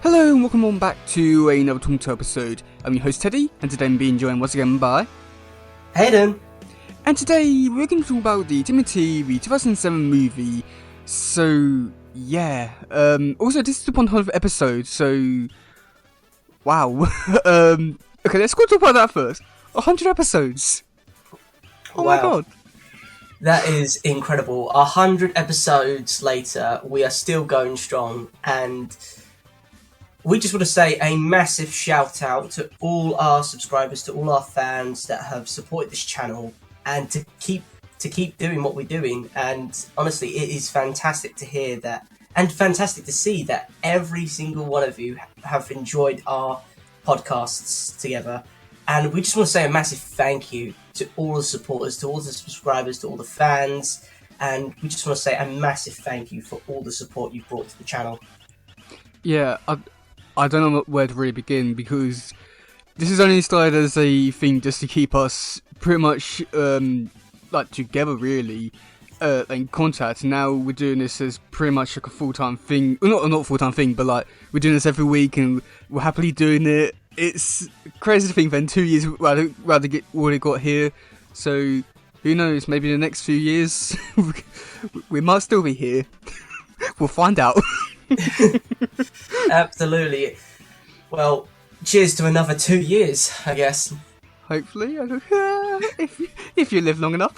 Hello and welcome on back to another Talking To episode. I'm your host Teddy, and today I'm being joined once again by Hayden. And today we're going to talk about the TMNT, the 2007 movie. So yeah, also this is the 100th episode, so wow. Okay, let's go talk about that first. 100 episodes. Oh Wow. my god. That is incredible. 100 episodes later, we are still going strong, and we just want to say a massive shout out to all our subscribers, to all our fans that have supported this channel, and to keep doing what we're doing. And honestly, it is fantastic to hear that, and fantastic to see that every single one of you have enjoyed our podcasts together. And we just want to say a massive thank you to all the supporters, to all the subscribers, to all the fans, and we just want to say a massive thank you for all the support you've brought to the channel. Yeah, I don't know where to really begin, because this is only started as a thing just to keep us pretty much like together, really, in contact. Now we're doing this as pretty much like a full-time thing. Well, not a full-time thing, but like we're doing this every week and we're happily doing it. It's crazy to think that in 2 years rather get what it got here. So who knows, maybe in the next few years we might still be here. We'll find out. Absolutely. Well, cheers to another 2 years, I guess. Hopefully, if you live long enough.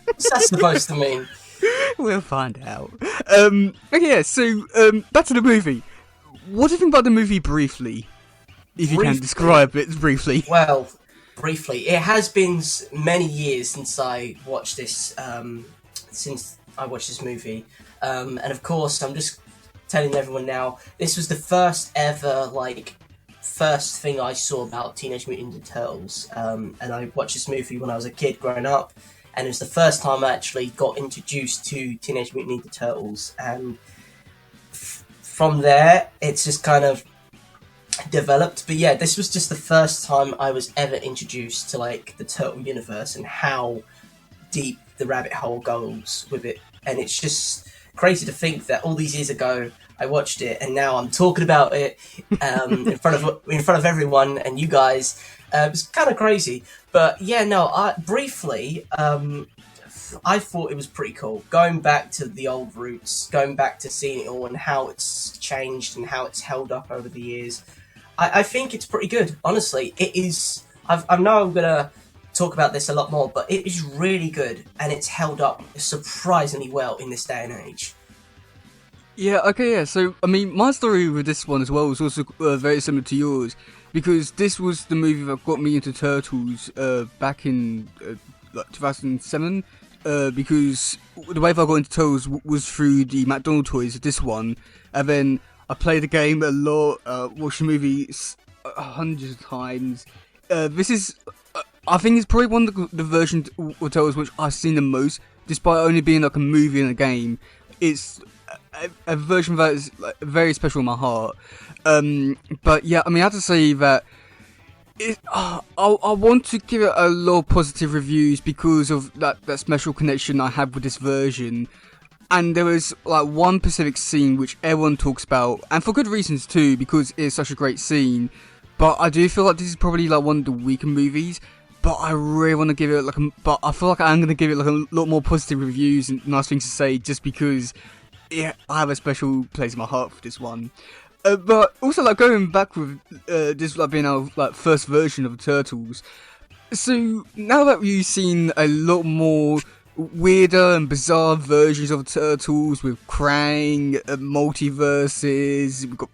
What's that supposed to mean? We'll find out. Okay, so back to the movie. What do you think about the movie briefly? If you can describe it briefly. Well, briefly, it has been many years since I watched this. Movie, and of course, I'm just telling everyone now. This was the first ever first thing I saw about Teenage Mutant Ninja Turtles, and I watched this movie when I was a kid growing up, and it was the first time I actually got introduced to Teenage Mutant Ninja Turtles, and from there, it's just kind of developed. But yeah, this was just the first time I was ever introduced to the Turtle universe and how deep the rabbit hole goes with it. And it's just crazy to think that all these years ago I watched it, and now I'm talking about it in front of everyone and you guys. It's kind of crazy, but yeah, no. Briefly, I thought it was pretty cool. Going back to the old roots, going back to seeing it all and how it's changed and how it's held up over the years. I think it's pretty good. Honestly, it is. I know I'm gonna talk about this a lot more, but it is really good, and it's held up surprisingly well in this day and age. Yeah, okay, yeah. So, I mean, my story with this one as well was also very similar to yours, because this was the movie that got me into Turtles back in 2007, because the way that I got into Turtles was through the McDonald's toys, this one, and then I played the game a lot, watched the movie hundreds of times. This is... I think it's probably one of the versions of Turtles which I've seen the most, despite only being like a movie and a game. It's a version that is very special in my heart. But yeah, I mean, I have to say that I want to give it a lot of positive reviews because of that special connection I have with this version. And there was one specific scene which everyone talks about, and for good reasons too, because it's such a great scene. But I do feel like this is probably one of the weaker movies. But I really want to give it but I feel like I'm going to give it a lot more positive reviews and nice things to say, just because I have a special place in my heart for this one. But also going back with this being our first version of the Turtles. So now that we've seen a lot more weirder and bizarre versions of Turtles with Krang, multiverses, we've got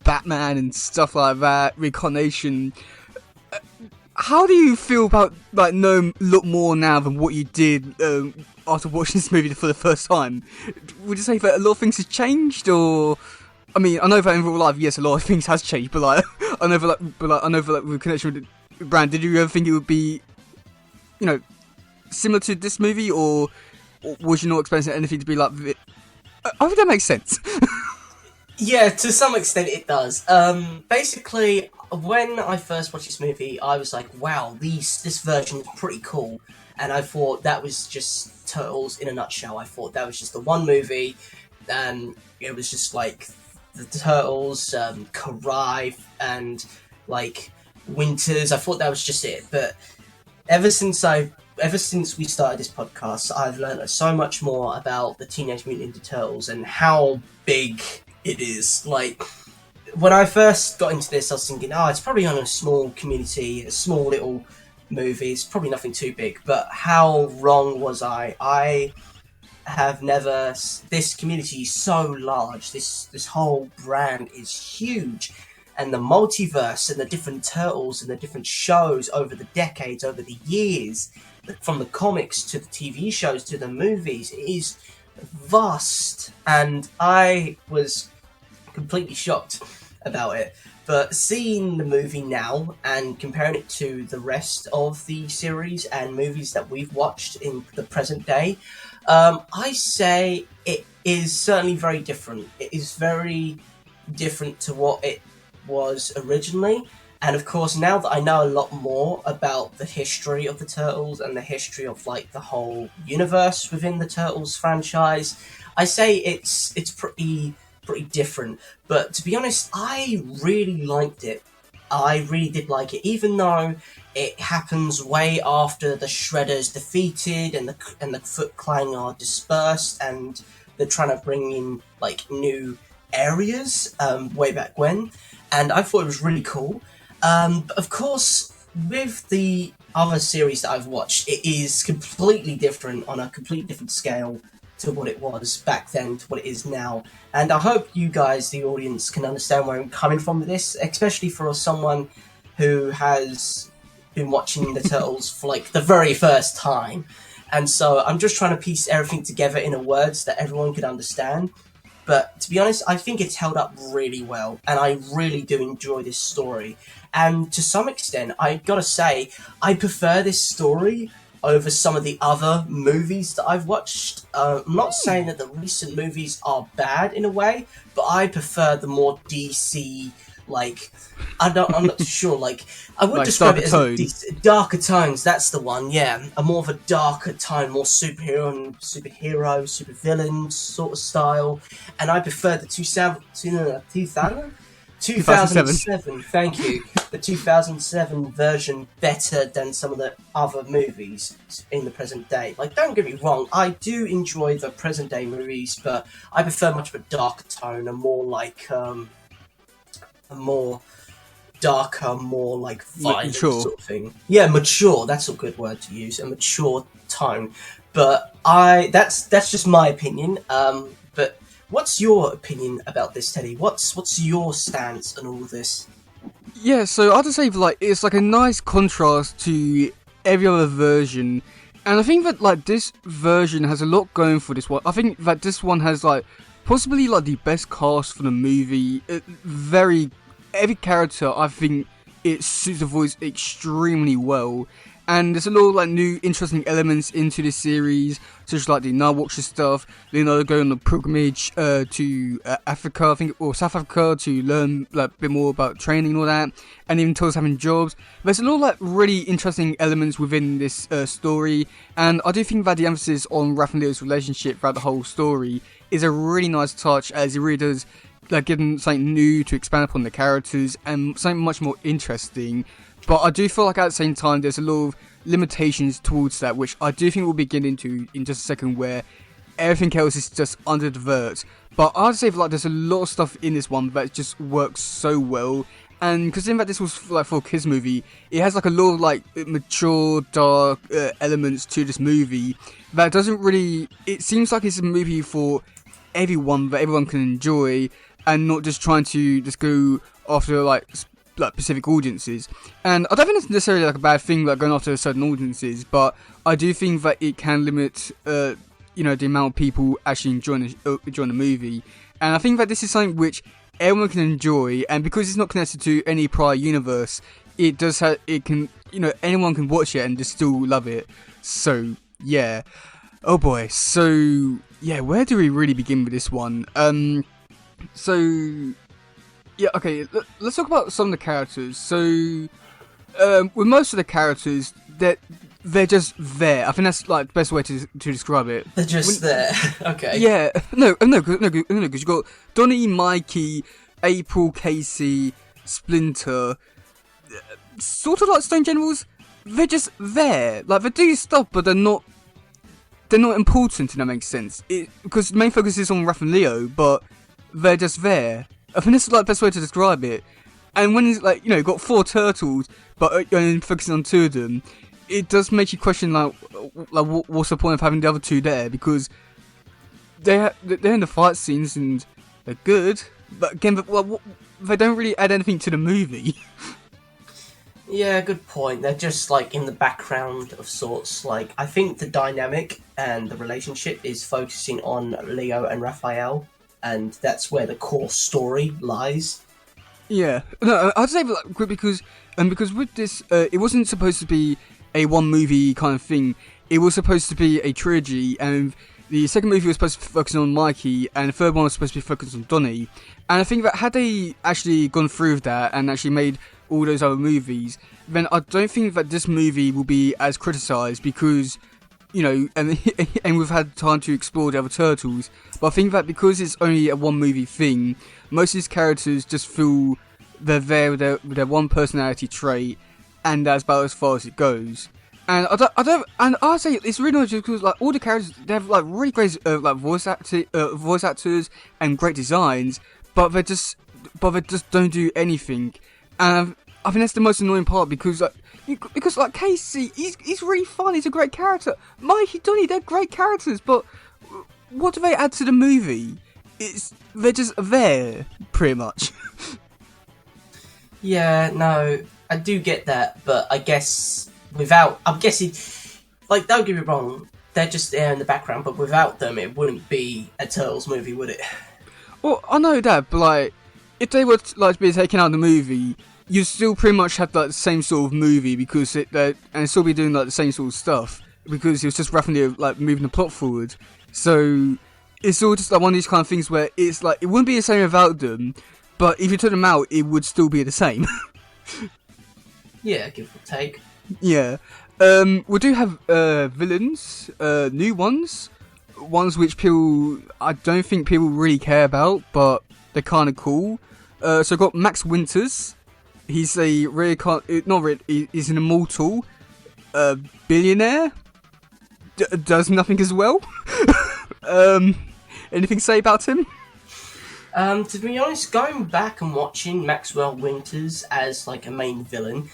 Batman and stuff like that, reincarnation. How do you feel about knowing a lot more now than what you did after watching this movie for the first time? Would you say that a lot of things have changed, or I mean, I know that in real life, yes, a lot of things has changed, but I know that with connection with the brand, did you ever think it would be, similar to this movie, or was you not expecting anything to be like? I hope that makes sense. Yeah, to some extent it does. Basically, when I first watched this movie, I was like, wow, this version is pretty cool. And I thought that was just Turtles in a nutshell. I thought that was just the one movie, and it was just the Turtles, Karai, and like Winters. I thought that was just it, but ever since we started this podcast, I've learned so much more about the Teenage Mutant Ninja Turtles and how big it is. Like, when I first got into this, I was thinking, it's probably on a small community, a small little movie. It's probably nothing too big. But how wrong was I? I have never. This community is so large. This whole brand is huge. And the multiverse and the different turtles and the different shows over the decades, over the years, from the comics to the TV shows to the movies, it is vast. And I was completely shocked about it. But seeing the movie now and comparing it to the rest of the series and movies that we've watched in the present day, I say it is certainly very different. It is very different to what it was originally, and of course now that I know a lot more about the history of the Turtles and the history of like the whole universe within the Turtles franchise, I say it's pretty different. But to be honest, I really liked it. I really did like it, even though it happens way after the Shredder's defeated and the Foot Clan are dispersed and they're trying to bring in like new areas way back when. And I thought it was really cool. But of course, with the other series that I've watched, it is completely different on a completely different scale to what it was back then to what it is now. And I hope you guys, the audience, can understand where I'm coming from with this, especially for someone who has been watching the Turtles for like the very first time. And so I'm just trying to piece everything together in a words that everyone could understand. But to be honest, I think it's held up really well, and I really do enjoy this story. And to some extent, I gotta say, I prefer this story over some of the other movies that I've watched. I'm not saying that the recent movies are bad in a way, but I prefer the more DC, like, I'm not too sure, like, I would like describe it as darker tones, that's the one, yeah. A more of a darker tone, more superhero, supervillain sort of style. And I prefer the 2007, thank you. The 2007 version better than some of the other movies in the present day. Like, don't get me wrong, I do enjoy the present day movies, but I prefer much of a darker tone, a more like, a more darker, more like violent mature sort of thing. Yeah, mature. That's a good word to use. A mature tone. But that's just my opinion. But what's your opinion about this, Teddy? What's your stance on all this? Yeah, so I'd say like it's like a nice contrast to every other version, and I think that like this version has a lot going for this one. I think that this one has like possibly like the best cast for the movie. Every character, I think it suits the voice extremely well. And there's a lot of like new interesting elements into this series, such as like the Nile-Watcher stuff, Leonardo going on a pilgrimage to Africa, I think, or South Africa to learn like a bit more about training and all that, and even Turtles having jobs. There's a lot of like really interesting elements within this story, and I do think that the emphasis on Raph and Leo's relationship throughout the whole story is a really nice touch, as it really does like give them something new to expand upon the characters and something much more interesting. But I do feel like at the same time there's a lot of limitations towards that, which I do think we'll be getting into in just a second, where everything else is just under the vert. But I'd say like there's a lot of stuff in this one that just works so well. And because in fact this was like for a kids movie, it has like a lot of like mature, dark elements to this movie that doesn't really. It seems like it's a movie for everyone that everyone can enjoy, and not just trying to just go after like specific audiences. And I don't think it's necessarily like a bad thing, like going after certain audiences, but I do think that it can limit the amount of people actually enjoying the movie. And I think that this is something which everyone can enjoy, and because it's not connected to any prior universe, it does have, it can, anyone can watch it and just still love it. So yeah, oh boy. So yeah, where do we really begin with this one? Yeah, okay, let's talk about some of the characters. So, with most of the characters, that they're just there. I think that's like the best way to describe it. They're just there. Okay. Yeah, no, because you got Donnie, Mikey, April, Casey, Splinter, sort of like Stone Generals. They're just there. Like, they do stuff, but they're not important, if that makes sense. Because the main focus is on Raph and Leo, but they're just there. I think that's like the best way to describe it. And when it's like, you've got 4 turtles, but you're focusing on 2 of them, it does make you question like what's the point of having the other 2 there? Because they're in the fight scenes and they're good, but again, they don't really add anything to the movie. Yeah, good point. They're just like in the background of sorts. Like, I think the dynamic and the relationship is focusing on Leo and Raphael, and that's where the core story lies. Yeah, no, I'd say like, because with this, it wasn't supposed to be a one movie kind of thing. It was supposed to be a trilogy, and the second movie was supposed to be focusing on Mikey, and the third one was supposed to be focused on Donnie. And I think that had they actually gone through with that and actually made all those other movies, then I don't think that this movie will be as criticised because, and we've had time to explore the other turtles. But I think that because it's only a one movie thing, most of these characters just feel they're there with their one personality trait, and that's about as far as it goes. And I say it's really not just because like all the characters, they have like really great voice actors and great designs, but they just don't do anything. And I think that's the most annoying part because Casey, he's really fun. He's a great character. Mikey, Donnie, they're great characters, but what do they add to the movie? They're just there, pretty much. Yeah, no, I do get that, but I'm guessing, like, don't get me wrong, they're just there in the background, but without them, it wouldn't be a Turtles movie, would it? Well, I know that, but like, if they were to be taken out of the movie, you'd still pretty much have like the same sort of movie because and still be doing like the same sort of stuff because it was just roughly like moving the plot forward. So it's all just like one of these kind of things where it's like it wouldn't be the same without them, but if you took them out, it would still be the same. Yeah, give or take. Yeah. We do have villains, new ones which I don't think people really care about, but they're kind of cool. So I've got Max Winters. He's he's an immortal billionaire. Does nothing as well. Anything to say about him? To be honest, going back and watching Maxwell Winters as like a main villain,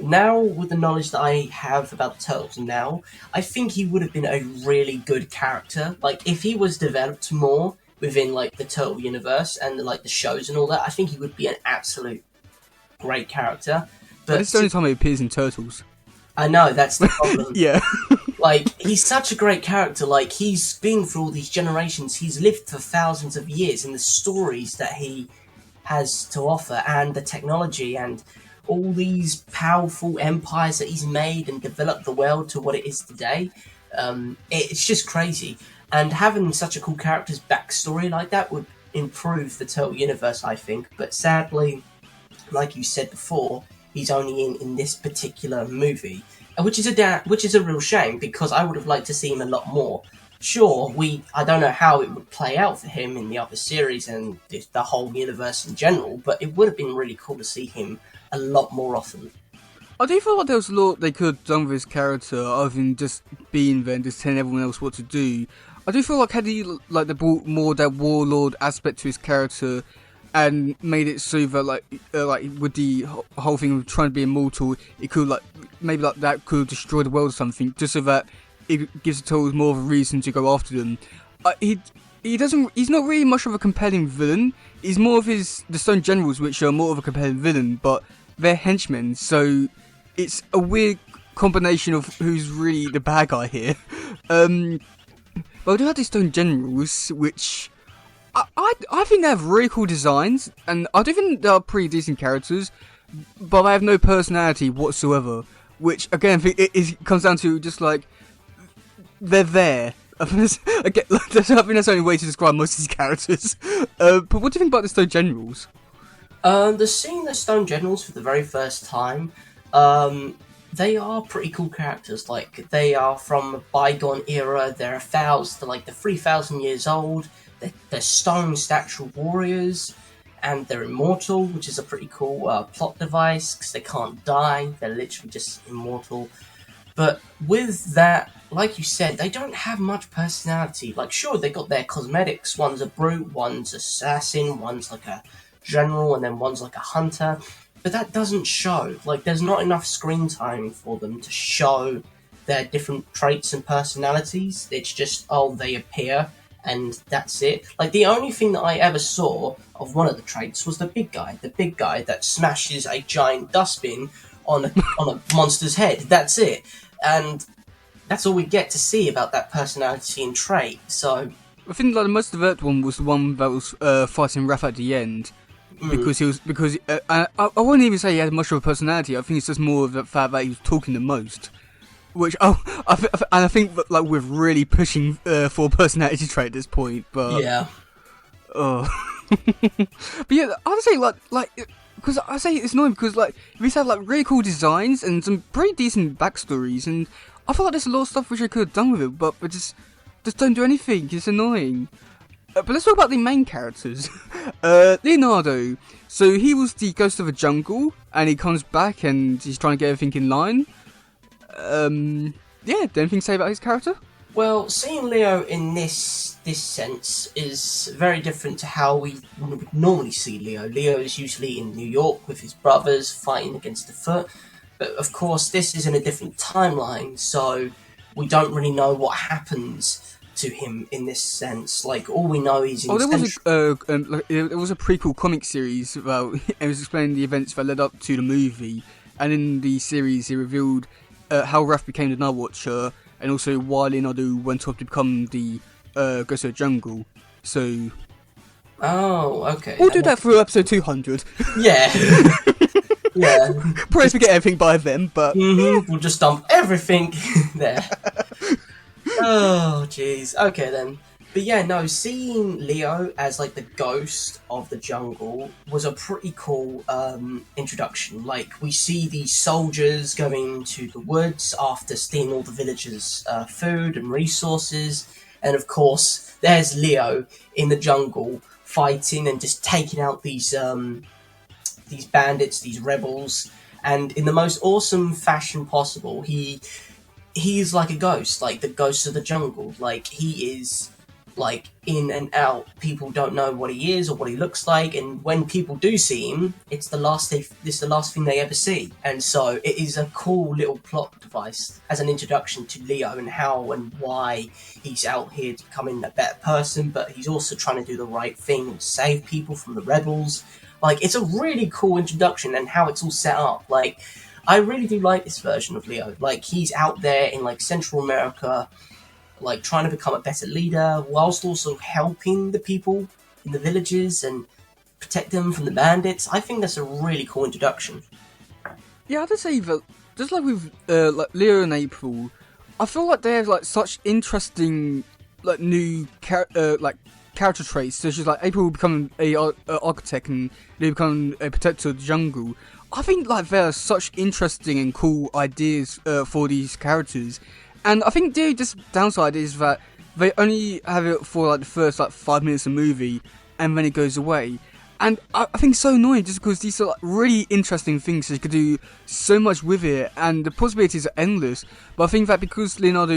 now with the knowledge that I have about the Turtles now, I think he would have been a really good character. Like, if he was developed more within like the Turtle universe and like the shows and all that, I think he would be an absolute great character. But it's the only time he appears in Turtles. I know, that's the problem. Yeah. Like, he's such a great character. Like, he's been through all these generations. He's lived for thousands of years, and the stories that he has to offer, and the technology, and all these powerful empires that he's made and developed the world to what it is today. It's just crazy. And having such a cool character's backstory like that would improve the Turtle universe, I think. But sadly, like you said before, he's only in this particular movie, which is a real shame because I would have liked to see him a lot more. Sure, I don't know how it would play out for him in the other series and the whole universe in general, but it would have been really cool to see him a lot more often. I do feel like there was a lot they could have done with his character other than just being there and just telling everyone else what to do. I do feel like had he they brought more that warlord aspect to his character and made it so that like with the whole thing of trying to be immortal, it could maybe that could destroy the world or something, just so that it gives the Turtles more of a reason to go after them. He's not really much of a compelling villain. He's more of the Stone Generals, which are more of a compelling villain, but they're henchmen, so it's a weird combination of who's really the bad guy here. But I do have the Stone Generals, which I think they have really cool designs, and I do think they are pretty decent characters, but they have no personality whatsoever, which again it comes down to just like they're there. I think that's the only way to describe most of these characters. But what do you think about the Stone Generals? Seeing the Stone Generals for the very first time, they are pretty cool characters. Like, they are from a bygone era. They're they're 3,000 years old. They're stone statue warriors, and they're immortal, which is a pretty cool plot device because they can't die. They're literally just immortal. But with that, like you said, they don't have much personality. Like, sure, they got their cosmetics. One's a brute, one's assassin, one's like a general, and then one's like a hunter. But that doesn't show. Like, there's not enough screen time for them to show their different traits and personalities. It's just, oh, they appear, and that's it. Like, the only thing that I ever saw of one of the traits was the big guy. The big guy that smashes a giant dustbin on a monster's head. That's it. And that's all we get to see about that personality and trait. So I think like the most developed one was the one that was fighting Raph at the end, because I wouldn't even say he had much of a personality. I think it's just more of the fact that he was talking the most. Which I think that, like, we're really pushing for a personality trait at this point. But yeah. But yeah, I'd say like. Because I say it's annoying because like these have like really cool designs and some pretty decent backstories, and I feel like there's a lot of stuff which I could have done with it, but just don't do anything. It's annoying. But let's talk about the main characters. Leonardo. So he was the ghost of a jungle, and he comes back and he's trying to get everything in line. Yeah. Anything to say about his character? Well, seeing Leo in this sense is very different to how we would normally see Leo. Leo is usually in New York with his brothers fighting against the Foot, but of course this is in a different timeline, so we don't really know what happens to him in this sense. Like, all we know is there was a prequel comic series about it was explaining the events that led up to the movie, and in the series he revealed how Raph became the Night Watcher, and also why Leonardo went off to become the Ghost of the Jungle. So, oh, okay. We'll do that for episode 200. Yeah. Yeah. Probably forget everything by then, but we'll just dump everything there. Oh, jeez. Okay then. But yeah, no, seeing Leo as like the ghost of the jungle was a pretty cool introduction. Like, we see these soldiers going to the woods after stealing all the villagers' food and resources, and of course, there's Leo in the jungle fighting and just taking out these bandits, these rebels, and in the most awesome fashion possible. He's like a ghost, like the ghost of the jungle. Like, he is like in and out. People don't know what he is or what he looks like, and when people do see him, it's the last thing they ever see. And so it is a cool little plot device as an introduction to Leo and how and why he's out here to becoming a better person, but he's also trying to do the right thing and save people from the rebels. Like, it's a really cool introduction, and how it's all set up. Like, I really do like this version of Leo. Like, he's out there in like Central America, like trying to become a better leader, whilst also helping the people in the villages and protect them from the bandits. I think that's a really cool introduction. Yeah, I'd say that just like with like Leo and April, I feel like they have like such interesting like new character traits, such as like April will become a architect and Leo become a protector of the jungle. I think like there are such interesting and cool ideas for these characters. And I think the just downside is that they only have it for like the first like 5 minutes of the movie, and then it goes away. And I think it's so annoying just because these are like really interesting things, so you could do so much with it, and the possibilities are endless. But I think that because Leonardo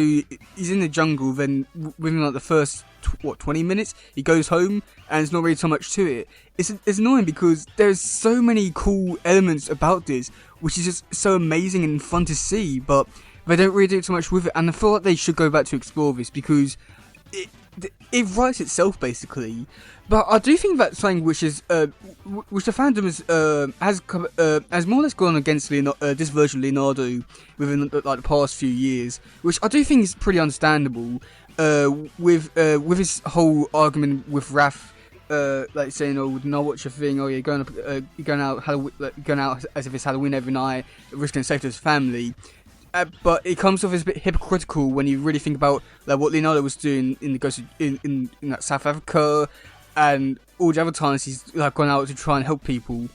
is in the jungle, then within like the first 20 minutes, he goes home, and there's not really so much to it. It's annoying because there's so many cool elements about this, which is just so amazing and fun to see, but they don't really do too much with it, and I feel like they should go back to explore this because it writes itself basically. But I do think that's something which is which the fandom has more or less gone against this version of Leonardo within like the past few years, which I do think is pretty understandable. With his whole argument with Raph, like saying, "Oh, no, what's your thing? Oh, you're going out as if it's Halloween every night, risking the safety of his family." But it comes off as a bit hypocritical when you really think about like what Leonardo was doing in the Ghost in like, South Africa, and all the other times he's like gone out to try and help people.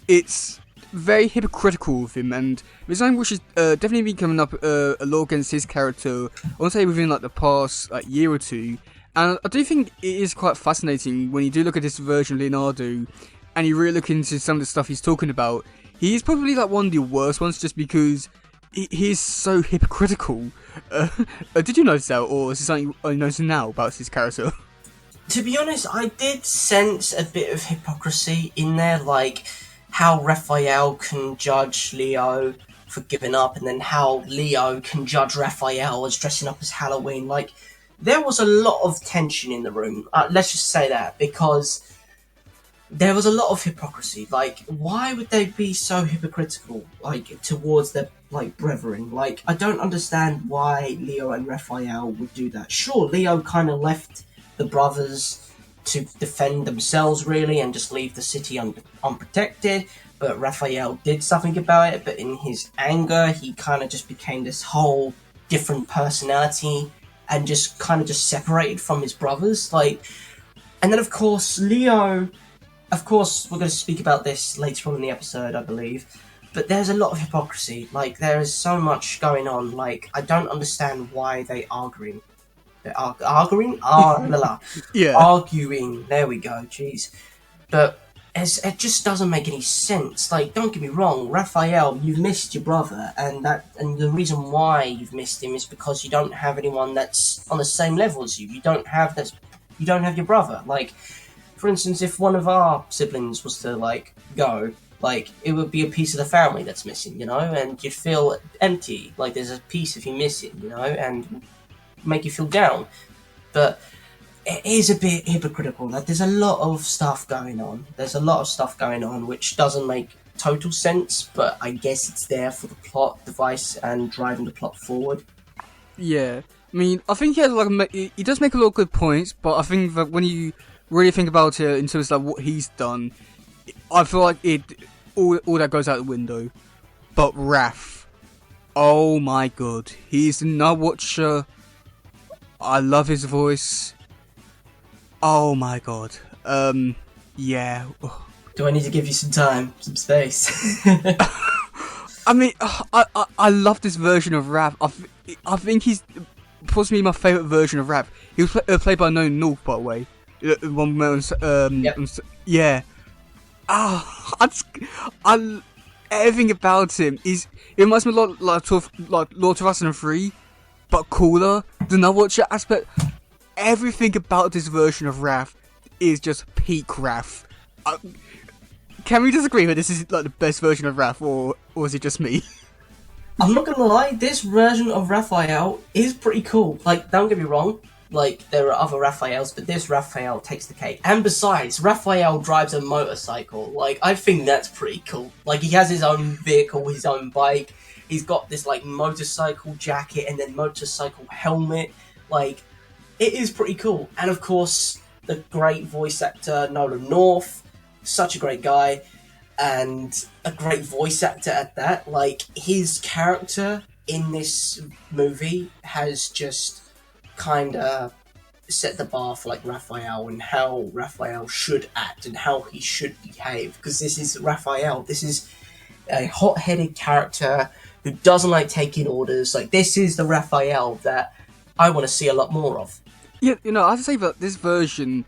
It's very hypocritical of him, and there's something which has definitely been coming up a lot against his character, I want to say within like the past year or two. And I do think it is quite fascinating when you do look at this version of Leonardo, and you really look into some of the stuff he's talking about. He's probably like one of the worst ones, just because he is so hypocritical. Did you notice that, or is it something you notice now about his character? To be honest, I did sense a bit of hypocrisy in there, like how Raphael can judge Leo for giving up, and then how Leo can judge Raphael as dressing up as Halloween. Like, there was a lot of tension in the room. Let's just say that, because there was a lot of hypocrisy. Like, why would they be so hypocritical, like, towards their, like, brethren? Like, I don't understand why Leo and Raphael would do that. Sure, Leo kind of left the brothers to defend themselves, really, and just leave the city unprotected, but Raphael did something about it. But in his anger, he kind of just became this whole different personality, and just kind of just separated from his brothers. Like, and then of course Leo, of course we're going to speak about this later on in the episode, I believe, but there's a lot of hypocrisy. Like, there is so much going on. Like, I don't understand why they're arguing. Arguing? Yeah. Arguing. There we go. Jeez. But it just doesn't make any sense. Like, don't get me wrong, Raphael, you've missed your brother, and the reason why you've missed him is because you don't have anyone that's on the same level as you. You don't have your brother. Like, for instance, if one of our siblings was to, like, go, like, it would be a piece of the family that's missing, you know, and you'd feel empty. Like, there's a piece of you missing, you know, and make you feel down. But it is a bit hypocritical. Like, there's a lot of stuff going on. Which doesn't make total sense, but I guess it's there for the plot device and driving the plot forward. Yeah, I mean, I think he has he does make a lot of good points, but I think that when you really think about it in terms of like what he's done, I feel like all that goes out the window. But Raph, oh my god, he's the Night Watcher. I love his voice. Oh my god. Yeah. Do I need to give you some time, some space? I mean, I love this version of Raph. I think he's possibly my favourite version of Raph. He was played by No North, by the way. Yep. Yeah. Everything about him is. It reminds me a lot like Lord 2003, but cooler. The Night Watcher aspect. Everything about this version of Raph is just peak Raph. Can we disagree that this is like the best version of Raph, or is it just me? I'm not gonna lie, this version of Raphael is pretty cool. Like, don't get me wrong, like, there are other Raphaels, but this Raphael takes the cake. And besides, Raphael drives a motorcycle. Like, I think that's pretty cool. Like, he has his own vehicle, his own bike. He's got this, like, motorcycle jacket and then motorcycle helmet. Like, it is pretty cool. And of course, the great voice actor Nolan North, such a great guy, and a great voice actor at that. Like, his character in this movie has just kind of set the bar for, like, Raphael and how Raphael should act and how he should behave. Because this is Raphael. This is a hot-headed character who doesn't like taking orders. Like, this is the Raphael that I want to see a lot more of. Yeah, you know, I have to say that this version,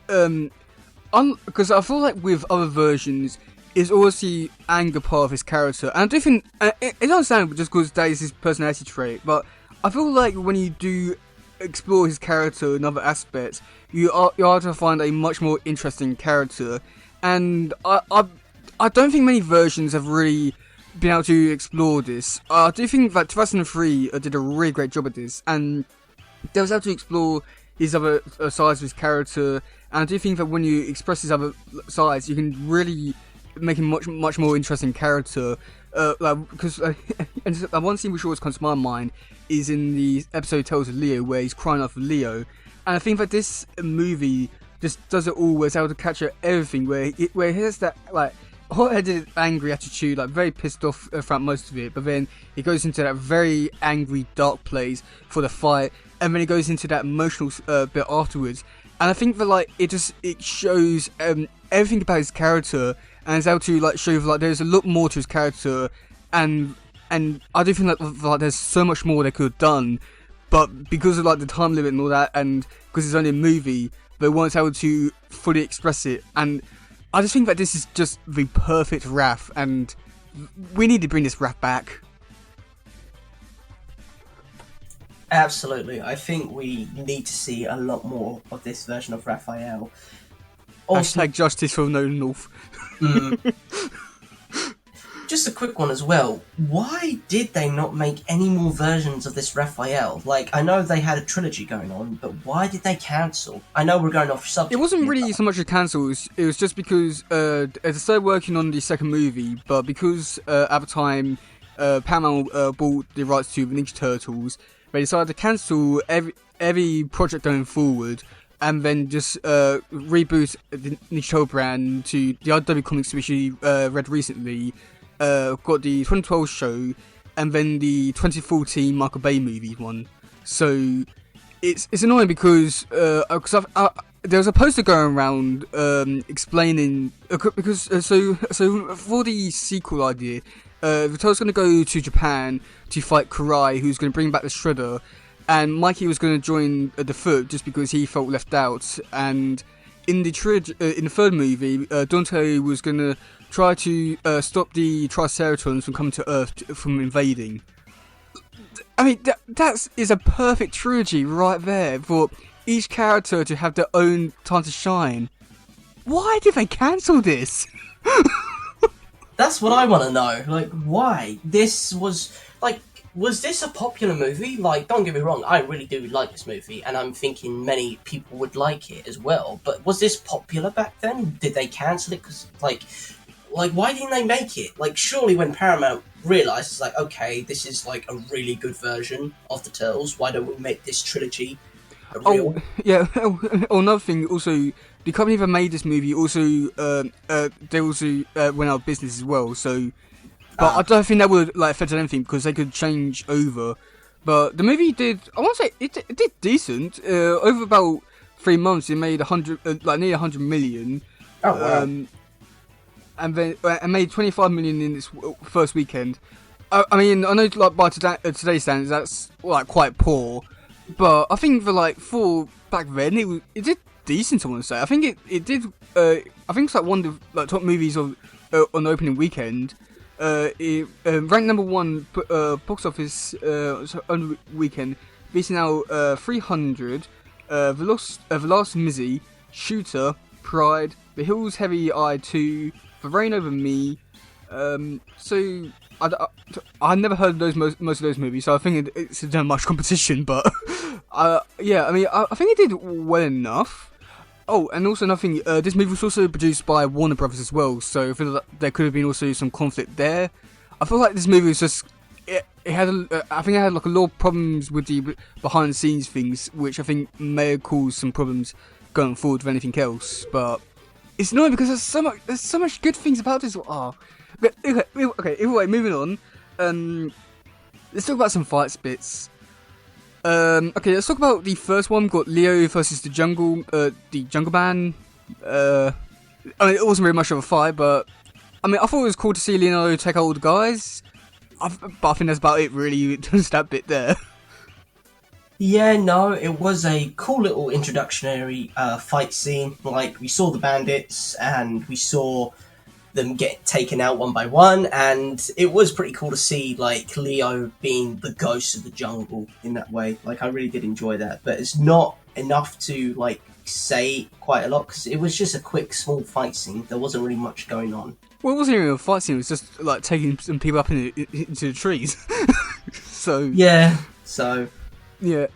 because I feel like with other versions, is always the anger part of his character, and I do think it doesn't sound just because that is his personality trait, but I feel like when you do explore his character in other aspects, you are to find a much more interesting character, and I don't think many versions have really been able to explore this. I do think that 2003 did a really great job at this, and they was able to explore his other sides of his character, and I do think that when you express his other sides, you can really make him much more interesting character. Because one scene which always comes to my mind is in the episode Tales of Leo, where he's crying out for Leo, and I think that this movie just does it all, where it's able to capture everything, where he has that like hot-headed, angry attitude, like very pissed off throughout most of it, but then he goes into that very angry, dark place for the fight, and then he goes into that emotional bit afterwards. And I think that like it shows everything about his character, and it's able to like show like there's a lot more to his character, and I do think that like there's so much more they could have done, but because of like the time limit and all that, and because it's only a movie, they weren't able to fully express it. And I just think that this is just the perfect Raph, and we need to bring this Raph back. Absolutely. I think we need to see a lot more of this version of Raphael. Also, Hashtag justice for No North. just a quick one as well. Why did they not make any more versions of this Raphael? Like, I know they had a trilogy going on, but why did they cancel? I know we're going off subject. It wasn't really so much a cancel. It was just because they started working on the second movie, but because at the time Paramount bought the rights to the Ninja Turtles, they decided to cancel every project going forward, and then just reboot the Ninja Turtle brand to the IW comics which we read recently. Got the 2012 show, and then the 2014 Michael Bay movie one. So it's annoying because there was a poster going around explaining because so for the sequel idea, the Turtles going to go to Japan to fight Karai, who's going to bring back the Shredder, and Mikey was going to join the Foot just because he felt left out. And in the third movie, Dante was going to try to stop the Triceratons from coming to Earth from invading. I mean, that is a perfect trilogy right there for each character to have their own time to shine. Why did they cancel this? That's what I want to know. Like, why? This was this a popular movie? Like, don't get me wrong, I really do like this movie, and I'm thinking many people would like it as well. But was this popular back then? Did they cancel it? Because, like, why didn't they make it? Like, surely when Paramount realised, it's like, okay, this is, like, a really good version of the Turtles, why don't we make this trilogy a real... Oh, yeah. Another thing, also, the company that made this movie also, they also went out of business as well, so... But I don't think that would like affect anything because they could change over. But the movie did, I want to say, it did decent. Over about 3 months, it made nearly 100 million. Oh, wow. And then it made 25 million in its first weekend. I mean, I know like by today's standards, that's like quite poor. But I think for back then, it did decent. I want to say. I think it did. I think it's like one of the top movies of on the opening weekend. It ranked number 1 box office on the weekend, beating out 300, The Last Mizzy, Shooter, Pride, The Hills Heavy Eye 2, The Reign Over Me. So I never heard of most of those movies, so I think it's not much competition. But yeah, I mean, I think it did well enough. Oh, and also another thing, this movie was also produced by Warner Brothers as well, so I feel like there could have been also some conflict there. I feel like this movie was just, I think it had like a lot of problems with the behind the scenes things, which I think may have caused some problems going forward with anything else. But it's annoying because there's so much good things about this. Oh, but okay. Anyway, moving on. Let's talk about some fights bits. Okay, let's talk about the first one. We've got Leo versus the Jungle Man. I mean, it wasn't very much of a fight, but I mean, I thought it was cool to see Leonardo take out all the guys. But I think that's about it, really. Just that bit there. Yeah, no, it was a cool little introductory fight scene. Like, we saw the bandits, and we saw them get taken out one by one, and it was pretty cool to see like Leo being the ghost of the jungle in that way. Like, I really did enjoy that, but it's not enough to like say quite a lot because it was just a quick small fight scene. There wasn't really much going on. Well, it wasn't even a fight scene, it was just like taking some people up into the trees. Yeah.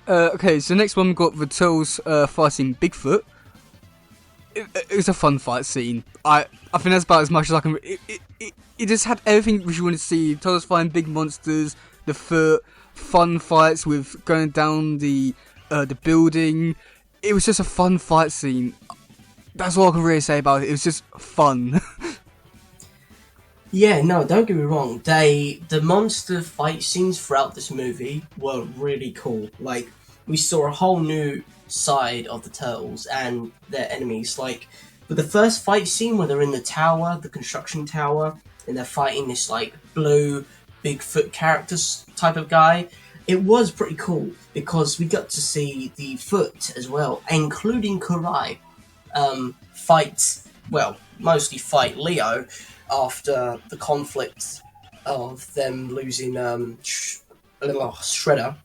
Okay, so next one we've got the Turtles fighting Bigfoot. It was a fun fight scene. I think that's about as much as I can. It just had everything which you want to see. Turtles fighting big monsters, the Foot, fun fights with going down the building. It was just a fun fight scene. That's all I can really say about it. It was just fun. Yeah, no, don't get me wrong. The monster fight scenes throughout this movie were really cool. Like, we saw a whole new side of the Turtles and their enemies. Like, But the first fight scene where they're in the tower, the construction tower, and they're fighting this like blue Bigfoot character type of guy, it was pretty cool because we got to see the Foot as well, including Kurai, mostly fight Leo after the conflict of them losing Shredder.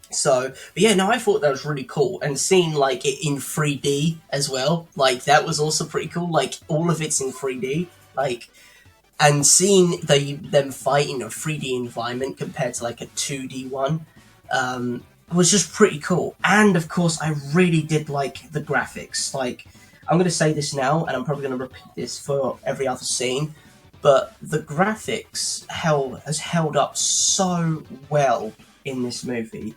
So, but yeah, no, I thought that was really cool, and seeing like it in 3D as well, like that was also pretty cool. Like all of it's in 3D, like, and seeing them fight in a 3D environment compared to like a 2D one, was just pretty cool. And of course, I really did like the graphics. Like, I'm gonna say this now, and I'm probably gonna repeat this for every other scene, but the graphics has held up so well in this movie.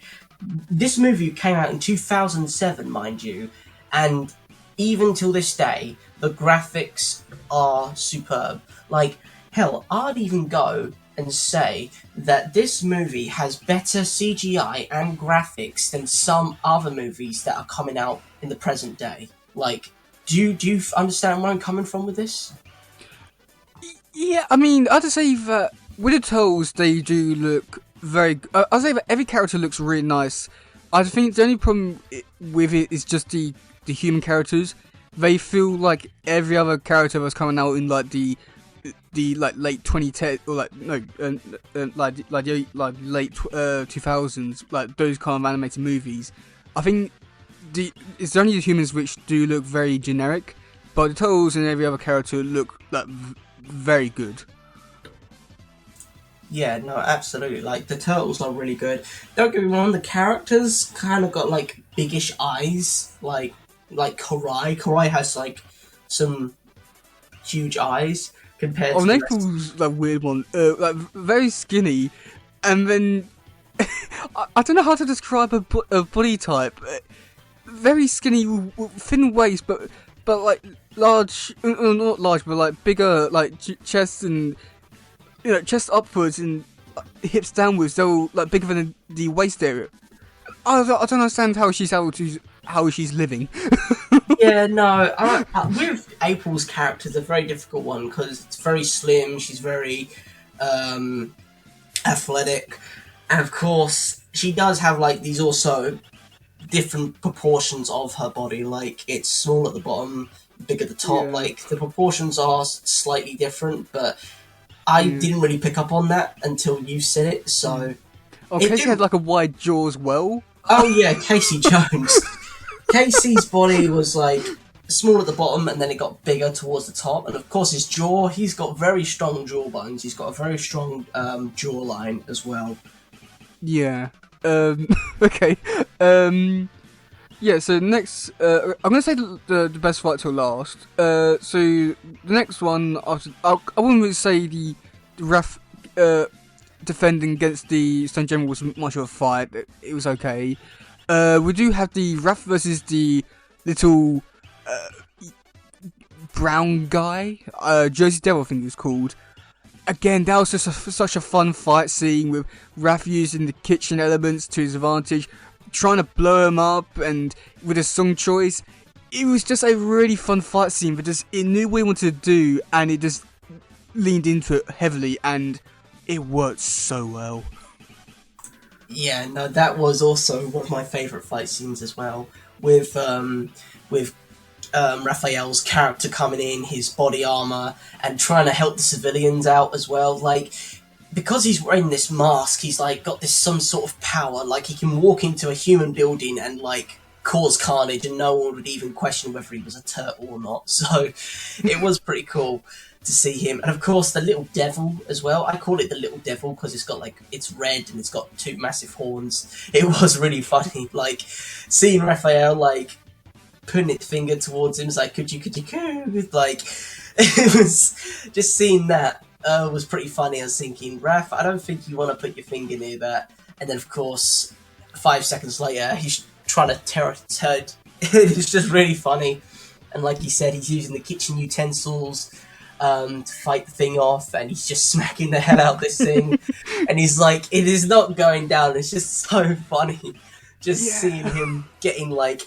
This movie came out in 2007, mind you, and even till this day, the graphics are superb. Like, hell, I'd even go and say that this movie has better CGI and graphics than some other movies that are coming out in the present day. Like, do you understand where I'm coming from with this? Yeah, I mean, I'd say that with the Turtles, they do look very. I'd say that every character looks really nice. I think the only problem with it is just the human characters. They feel like every other character that's coming out in like the like late 2010 or like no like late 2000s, like those kind of animated movies. I think it's only the humans which do look very generic, but the Turtles and every other character look like very good. Yeah, no, absolutely. Like, the Turtles are really good. Don't get me wrong, the characters kind of got, like, biggish eyes. Like Karai. Karai has, like, some huge eyes compared to Naples, like, weird one. Like, very skinny. And then... I don't know how to describe a body type. Very skinny, thin waist, but like, large... not large, but, like, bigger, like, chest and... You know, chest upwards and hips downwards, they're like bigger than the waist area. I don't understand how she's living. Yeah, no. With April's character, it's a very difficult one because it's very slim. She's very athletic, and of course, she does have like these also different proportions of her body. Like, it's small at the bottom, big at the top. Yeah. Like, the proportions are slightly different, but I didn't really pick up on that until you said it, so... Casey had like a wide jaw as well. Oh yeah, Casey Jones. Casey's body was like small at the bottom and then it got bigger towards the top, and of course his jaw, he's got very strong jawbones, he's got a very strong jawline as well. Yeah. Okay. Yeah, so next, I'm going to say the best fight till last. So the next one, I wouldn't really say the Raph defending against the Stone General was much of a fight. It was okay. We do have the Raph versus the little brown guy, Jersey Devil I think it was called. Again, that was just such a fun fight scene with Raph using the kitchen elements to his advantage, trying to blow him up, and with his song choice, it was just a really fun fight scene that just it knew what it wanted to do, and it just leaned into it heavily, and it worked so well. Yeah, no, that was also one of my favourite fight scenes as well, with Raphael's character coming in, his body armour, and trying to help the civilians out as well. Like, because he's wearing this mask, he's like got this some sort of power. Like, he can walk into a human building and like cause carnage, and no one would even question whether he was a turtle or not. So it was pretty cool to see him. And of course, the little devil as well. I call it the little devil because it's got like, it's red and it's got two massive horns. It was really funny. Like, seeing Raphael like putting its finger towards him, it's like, could you, like, it was just seeing that. Was pretty funny. I was thinking, Raph, I don't think you want to put your finger near that. And then, of course, 5 seconds later, he's trying to tear it out. It's just really funny. And like you said, he's using the kitchen utensils to fight the thing off, and he's just smacking the hell out of this thing. And he's like, it is not going down. It's just so funny. Just seeing him getting, like,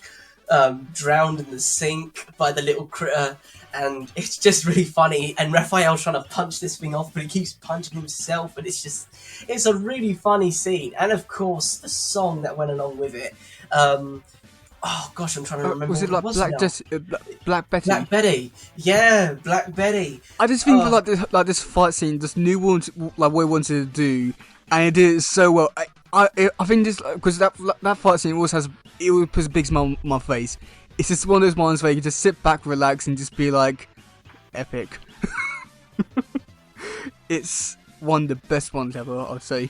drowned in the sink by the little critter, and it's just really funny. And Raphael's trying to punch this thing off, but he keeps punching himself, and it's a really funny scene. And of course, the song that went along with it. Oh gosh, I'm trying to remember. Was it like Black Betty? Black Betty, yeah, Black Betty. I just think like this fight scene, this new one, like what he wanted to do, and it did it so well. I think this because that fight scene always puts a big smile on my face. It's just one of those moments where you can just sit back, relax, and just be like, epic. It's one of the best ones ever, I'd say.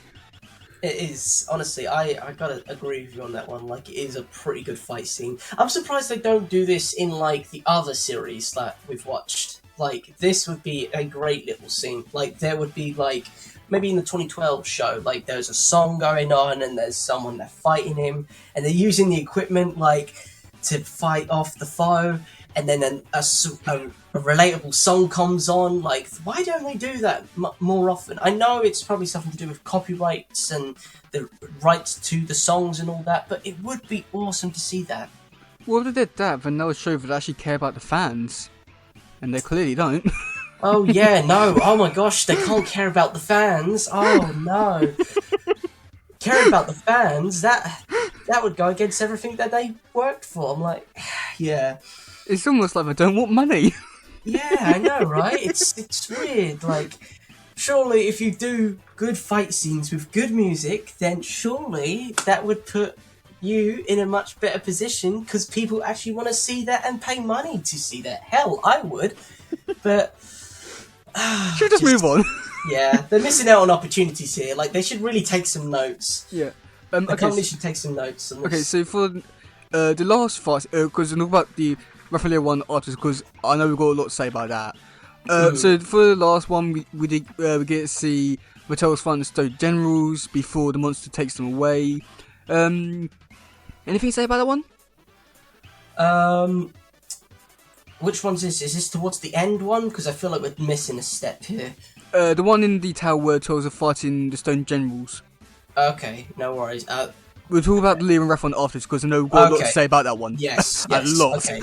It is, honestly, I gotta agree with you on that one. Like, it is a pretty good fight scene. I'm surprised they don't do this in, like, the other series that we've watched. Like, this would be a great little scene. Like, there would be, like, maybe in the 2012 show, like, there's a song going on and there's someone that's fighting him, and they're using the equipment, like, to fight off the foe, and then a relatable song comes on. Like, why don't they do that more often? I know it's probably something to do with copyrights and the rights to the songs and all that, but it would be awesome to see that. Well, if they did that, then they would show that they actually care about the fans, and they clearly don't. Oh yeah, no, oh my gosh, they can't care about the fans. Oh no. Caring about the fans, that would go against everything that they worked for. I'm like, yeah. It's almost like they don't want money. Yeah, I know, right? It's weird. Like, surely if you do good fight scenes with good music, then surely that would put you in a much better position because people actually want to see that and pay money to see that. Hell, I would. But should we just move on? Yeah, they're missing out on opportunities here. Like, they should really take some notes. Yeah. The company should take some notes on this. Okay, so for the last fight, because we'll talk about the Raphael one afterwards, because I know we've got a lot to say about that. So for the last one, we get to see Mattel's fight the Stone Generals before the monster takes them away. Anything to say about that one? Which one's this? Is this towards the end one? Because I feel like we're missing a step here. The one in the tower where Turtles are fighting the Stone Generals. Okay, no worries. We'll talk about the Liam and Raph one afterwards, because I know we've got a lot to say about that one. Yes, A lot. Okay.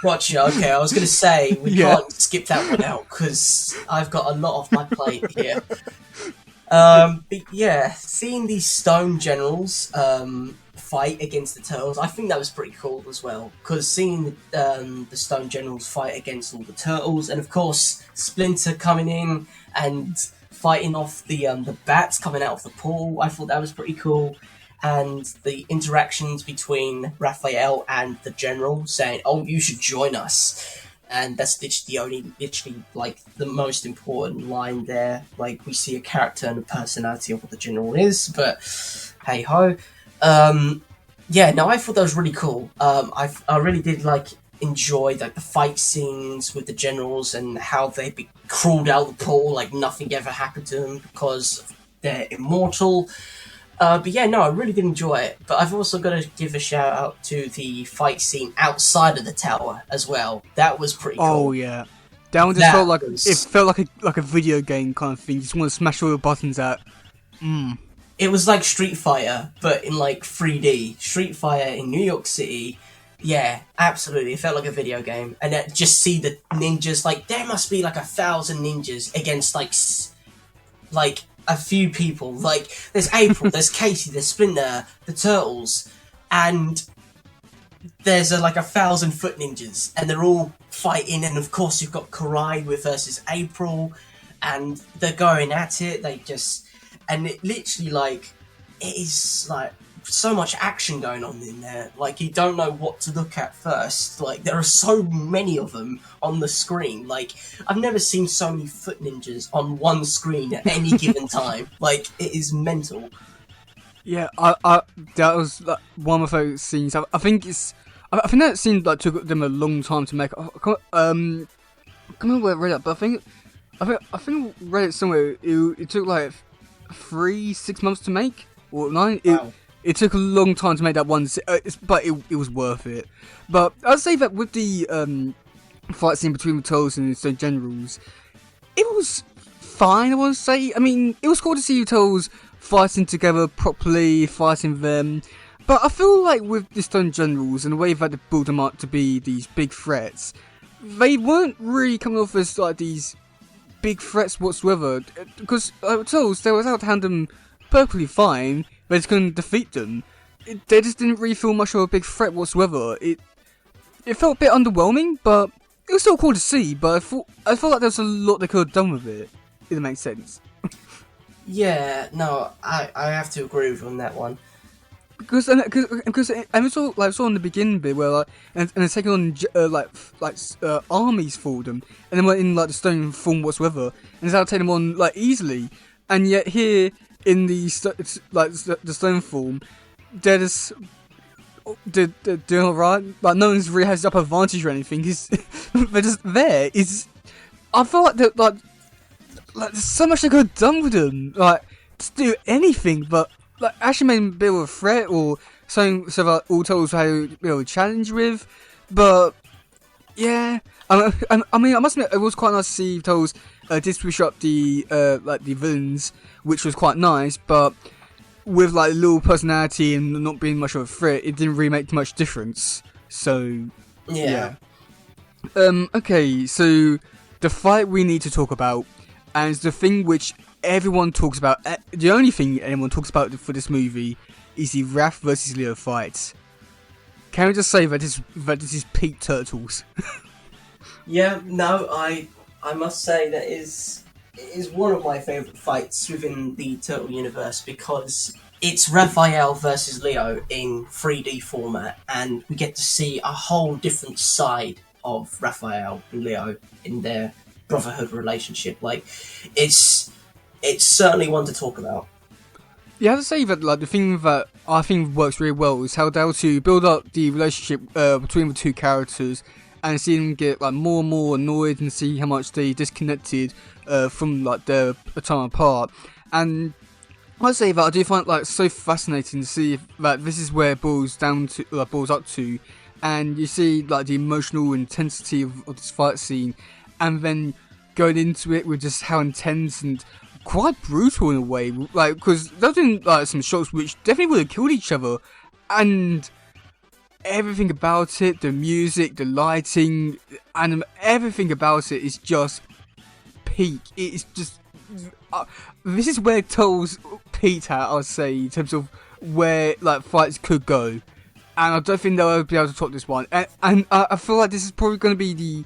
Gotcha, okay, I was going to say, we can't skip that one out, because I've got a lot off my plate here. But yeah, seeing these Stone Generals fight against the Turtles, I think that was pretty cool as well, because seeing the Stone Generals fight against all the Turtles, and of course, Splinter coming in and fighting off the bats coming out of the pool, I thought that was pretty cool. And the interactions between Raphael and the General saying, "Oh, you should join us," and that's literally like the most important line there. Like, we see a character and a personality of what the General is, but hey ho. Yeah, no, I thought that was really cool. I really did enjoy the fight scenes with the Generals and how they crawled out the pool like nothing ever happened to them because they're immortal. But yeah, no, I really did enjoy it. But I've also got to give a shout out to the fight scene outside of the tower as well. That was pretty cool. Oh yeah, that one just felt like it felt like a video game kind of thing. You just want to smash all the buttons out. It was like Street Fighter, but in 3D. Street Fighter in New York City. Yeah, absolutely. It felt like a video game. And just see the ninjas, there must be 1,000 ninjas against a few people. There's April, there's Casey, there's Splinter, the Turtles, and there's 1,000-foot ninjas, and they're all fighting. And of course, you've got Karai versus April, and they're going at it. And it literally it is so much action going on in there. You don't know what to look at first. There are so many of them on the screen. I've never seen so many foot ninjas on one screen at any given time. It is mental. Yeah, I that was one of my favourite scenes. I think that scene took them a long time to make. I can't remember where I read it, but I think I read it somewhere. It took 6 months to make, or 9. Wow. It took a long time to make that one, but it was worth it. But I'd say that with the fight scene between the Turtles and the Stone Generals, it was fine, I want to say. I mean, it was cool to see the Turtles fighting together properly, fighting them. But I feel like with the Stone Generals and the way that they built them up to be these big threats, they weren't really coming off as like these big threats whatsoever. Because I was told they were able to handle them perfectly fine. They just couldn't defeat them. They just didn't really feel much of a big threat whatsoever. It felt a bit underwhelming, but it was still cool to see. But I felt like there was a lot they could have done with it. If it makes sense. Yeah, no, I have to agree with you on that one. Because we saw in the beginning bit where and they're taking on armies for them, and then went in like the stone form whatsoever, and it's how to take them on like easily, and yet here in the the stone form, they're just they're doing alright. Like no one's really has up advantage or anything. They're just there. I feel like there's so much they could have done with them, like to do anything, but. Like, actually made him a bit of a threat or something so that all tells how you know challenge with, but yeah, I mean I must admit it was quite nice to see Tells did switch up the the villains, which was quite nice, but with like little personality and not being much of a threat, it didn't really make much difference. So yeah. Okay, so the fight we need to talk about, and it's the thing which everyone talks about. The only thing anyone talks about for this movie is the Raph versus Leo fight. Can we just say that this is peak Turtles? Yeah, no, I must say that it is one of my favourite fights within the Turtle universe because it's Raphael versus Leo in 3D format, and we get to see a whole different side of Raphael and Leo in their brotherhood relationship. Like, it's certainly one to talk about. You have to say that like the thing that I think works really well is how they're able to build up the relationship between the two characters and see them get like more and more annoyed and see how much they disconnected from like their time apart. And I'd say that I do find it like so fascinating to see that this is where it boils up to, and you see like the emotional intensity of this fight scene, and then going into it with just how intense and quite brutal in a way, like because they're doing like some shots which definitely would have killed each other, and everything about it, the music, the lighting, and everything about it is just peak. It's just this is where Toll's peaked at, I'd say, in terms of where like fights could go, and I don't think they'll ever be able to top this one. And I feel like this is probably going to be the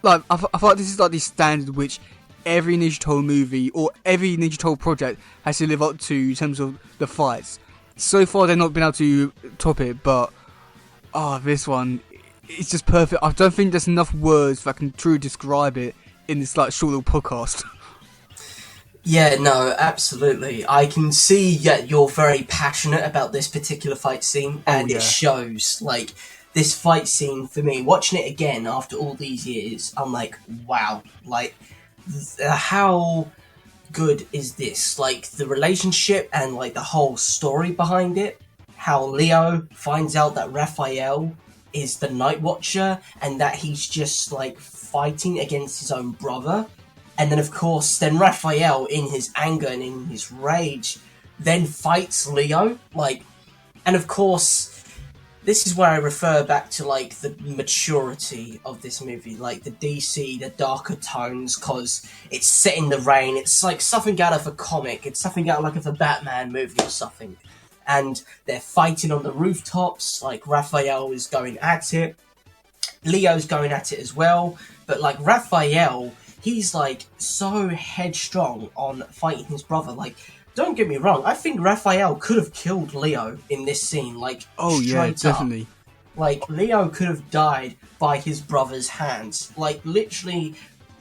I feel like this is like the standard which every Ninja Turtle movie or every Ninja Turtle project has to live up to in terms of the fights. So far, they've not been able to top it, but this one, it's just perfect. I don't think there's enough words that can truly describe it in this like short little podcast. Yeah, no, absolutely. I can see that you're very passionate about this particular fight scene, and it shows. Like, this fight scene, for me, watching it again after all these years, I'm like, wow. Like, how good is this? Like, the relationship and, like, the whole story behind it. How Leo finds out that Raphael is the Night Watcher, and that he's just, like, fighting against his own brother. And then, of course, then Raphael, in his anger and in his rage, then fights Leo. Like, and of course, this is where I refer back to, like, the maturity of this movie. Like, the DC, the darker tones, because it's set in the rain. It's like something out of a comic. It's something out of a Batman movie or something. And they're fighting on the rooftops. Like, Raphael is going at it. Leo's going at it as well. But, like, Raphael, he's, like, so headstrong on fighting his brother. Like, don't get me wrong, I think Raphael could have killed Leo in this scene, like, straight definitely. up. Like, Leo could have died by his brother's hands. Like, literally,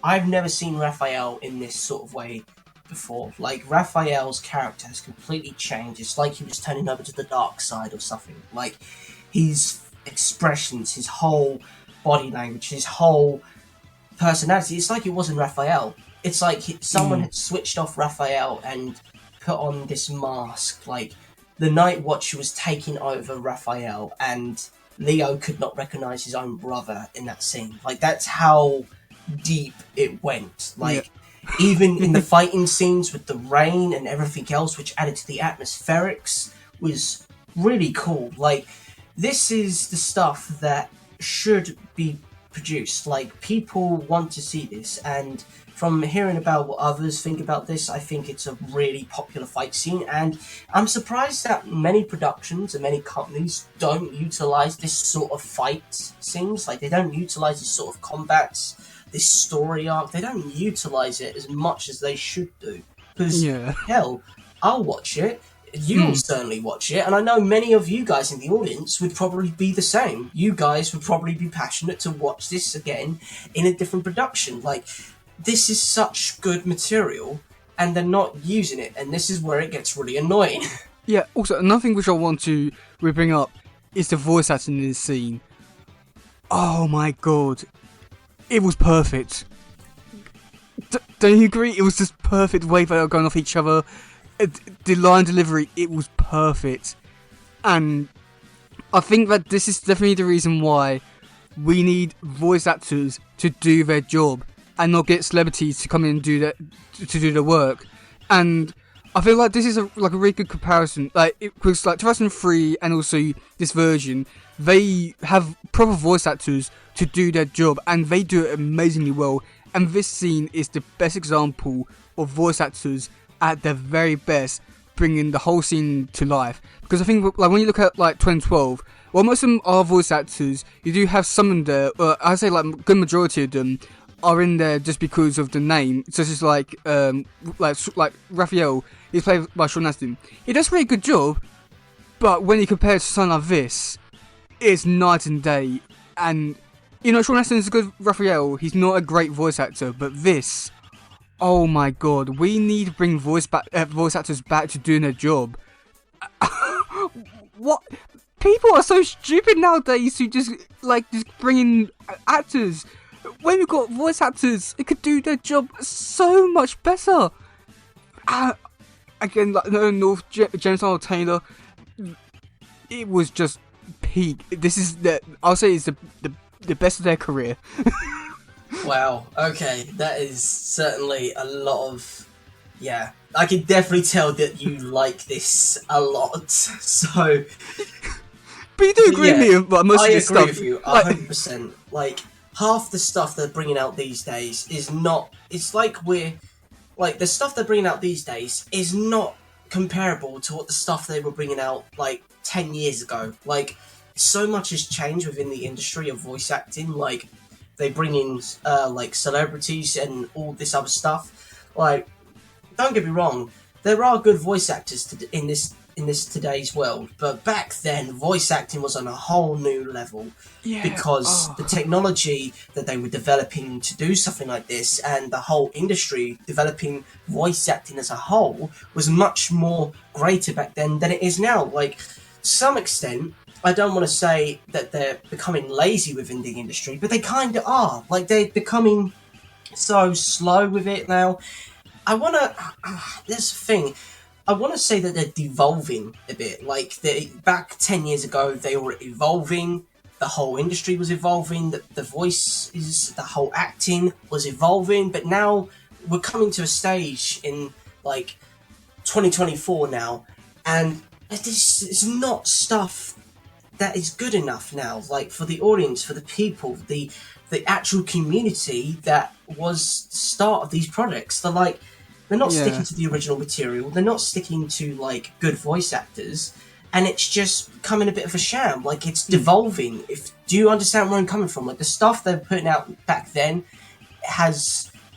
I've never seen Raphael in this sort of way before. Like, Raphael's character has completely changed. It's like he was turning over to the dark side or something. Like, his expressions, his whole body language, his whole personality, it's like it wasn't Raphael. It's like someone had switched off Raphael and put on this mask. Like, the Night Watcher was taking over Raphael, and Leo could not recognize his own brother in that scene. Like, that's how deep it went. Like, even in the fighting scenes with the rain and everything else, which added to the atmospherics, was really cool. Like, this is the stuff that should be produced. Like, people want to see this, and from hearing about what others think about this, I think it's a really popular fight scene, and I'm surprised that many productions and many companies don't utilize this sort of fight scenes. Like, they don't utilize this sort of combats, this story arc. They don't utilize it as much as they should do. Because, hell, I'll watch it. You'll certainly watch it, and I know many of you guys in the audience would probably be the same. You guys would probably be passionate to watch this again in a different production. Like, this is such good material, and they're not using it, and this is where it gets really annoying. Yeah, also, another thing which I want to bring up is the voice acting in this scene. Oh my god. It was perfect. Don't you agree? It was just perfect the way they were going off each other. The line delivery, it was perfect. And I think that this is definitely the reason why we need voice actors to do their job and not get celebrities to come in and do their work. And I feel like this is a really good comparison. Like, it was like 2003 and also this version, they have proper voice actors to do their job, and they do it amazingly well. And this scene is the best example of voice actors at their very best, bringing the whole scene to life. Because I think, like, when you look at like 2012, well, most of them are voice actors. You do have some in there. I'd say like a good majority of them are in there just because of the name. Such as like Raphael, he's played by Sean Astin. He does a really good job, but when you compare it to something like this, it's night and day. And you know, Sean Astin is a good Raphael. He's not a great voice actor, but this. Oh my god, we need to bring voice actors back to doing their job. What? People are so stupid nowadays to just bring in actors. When we've got voice actors, it could do their job so much better. Again, like North James Arnold Taylor, it was just peak. This is I'll say it's the best of their career. Wow, okay, that is certainly a lot of... Yeah, I can definitely tell that you like this a lot, so... But you do agree with me, but most of this stuff... I agree with you, 100%. Like, half the stuff they're bringing out these days is not... It's like we're... Like, the stuff they're bringing out these days is not comparable to what the stuff they were bringing out, like, 10 years ago. Like, so much has changed within the industry of voice acting, like... They bring in, like, celebrities and all this other stuff. Like, don't get me wrong, there are good voice actors in this today's world, but back then, voice acting was on a whole new level. Yeah. Because the technology that they were developing to do something like this, and the whole industry developing voice acting as a whole, was much more greater back then than it is now. Like, to some extent... I don't want to say that they're becoming lazy within the industry, but they kind of are. Like, they're becoming so slow with it now. There's a thing. I want to say that they're devolving a bit. Like, back 10 years ago, they were evolving. The whole industry was evolving. The voices, the whole acting was evolving. But now, we're coming to a stage in, like, 2024 now. And this is not stuff... that is good enough now, like, for the audience, for the people, the actual community that was the start of these projects. They're not sticking to the original material, they're not sticking to, like, good voice actors, and it's just becoming a bit of a sham. Like, it's devolving. Do you understand where I'm coming from? Like, the stuff they're putting out back then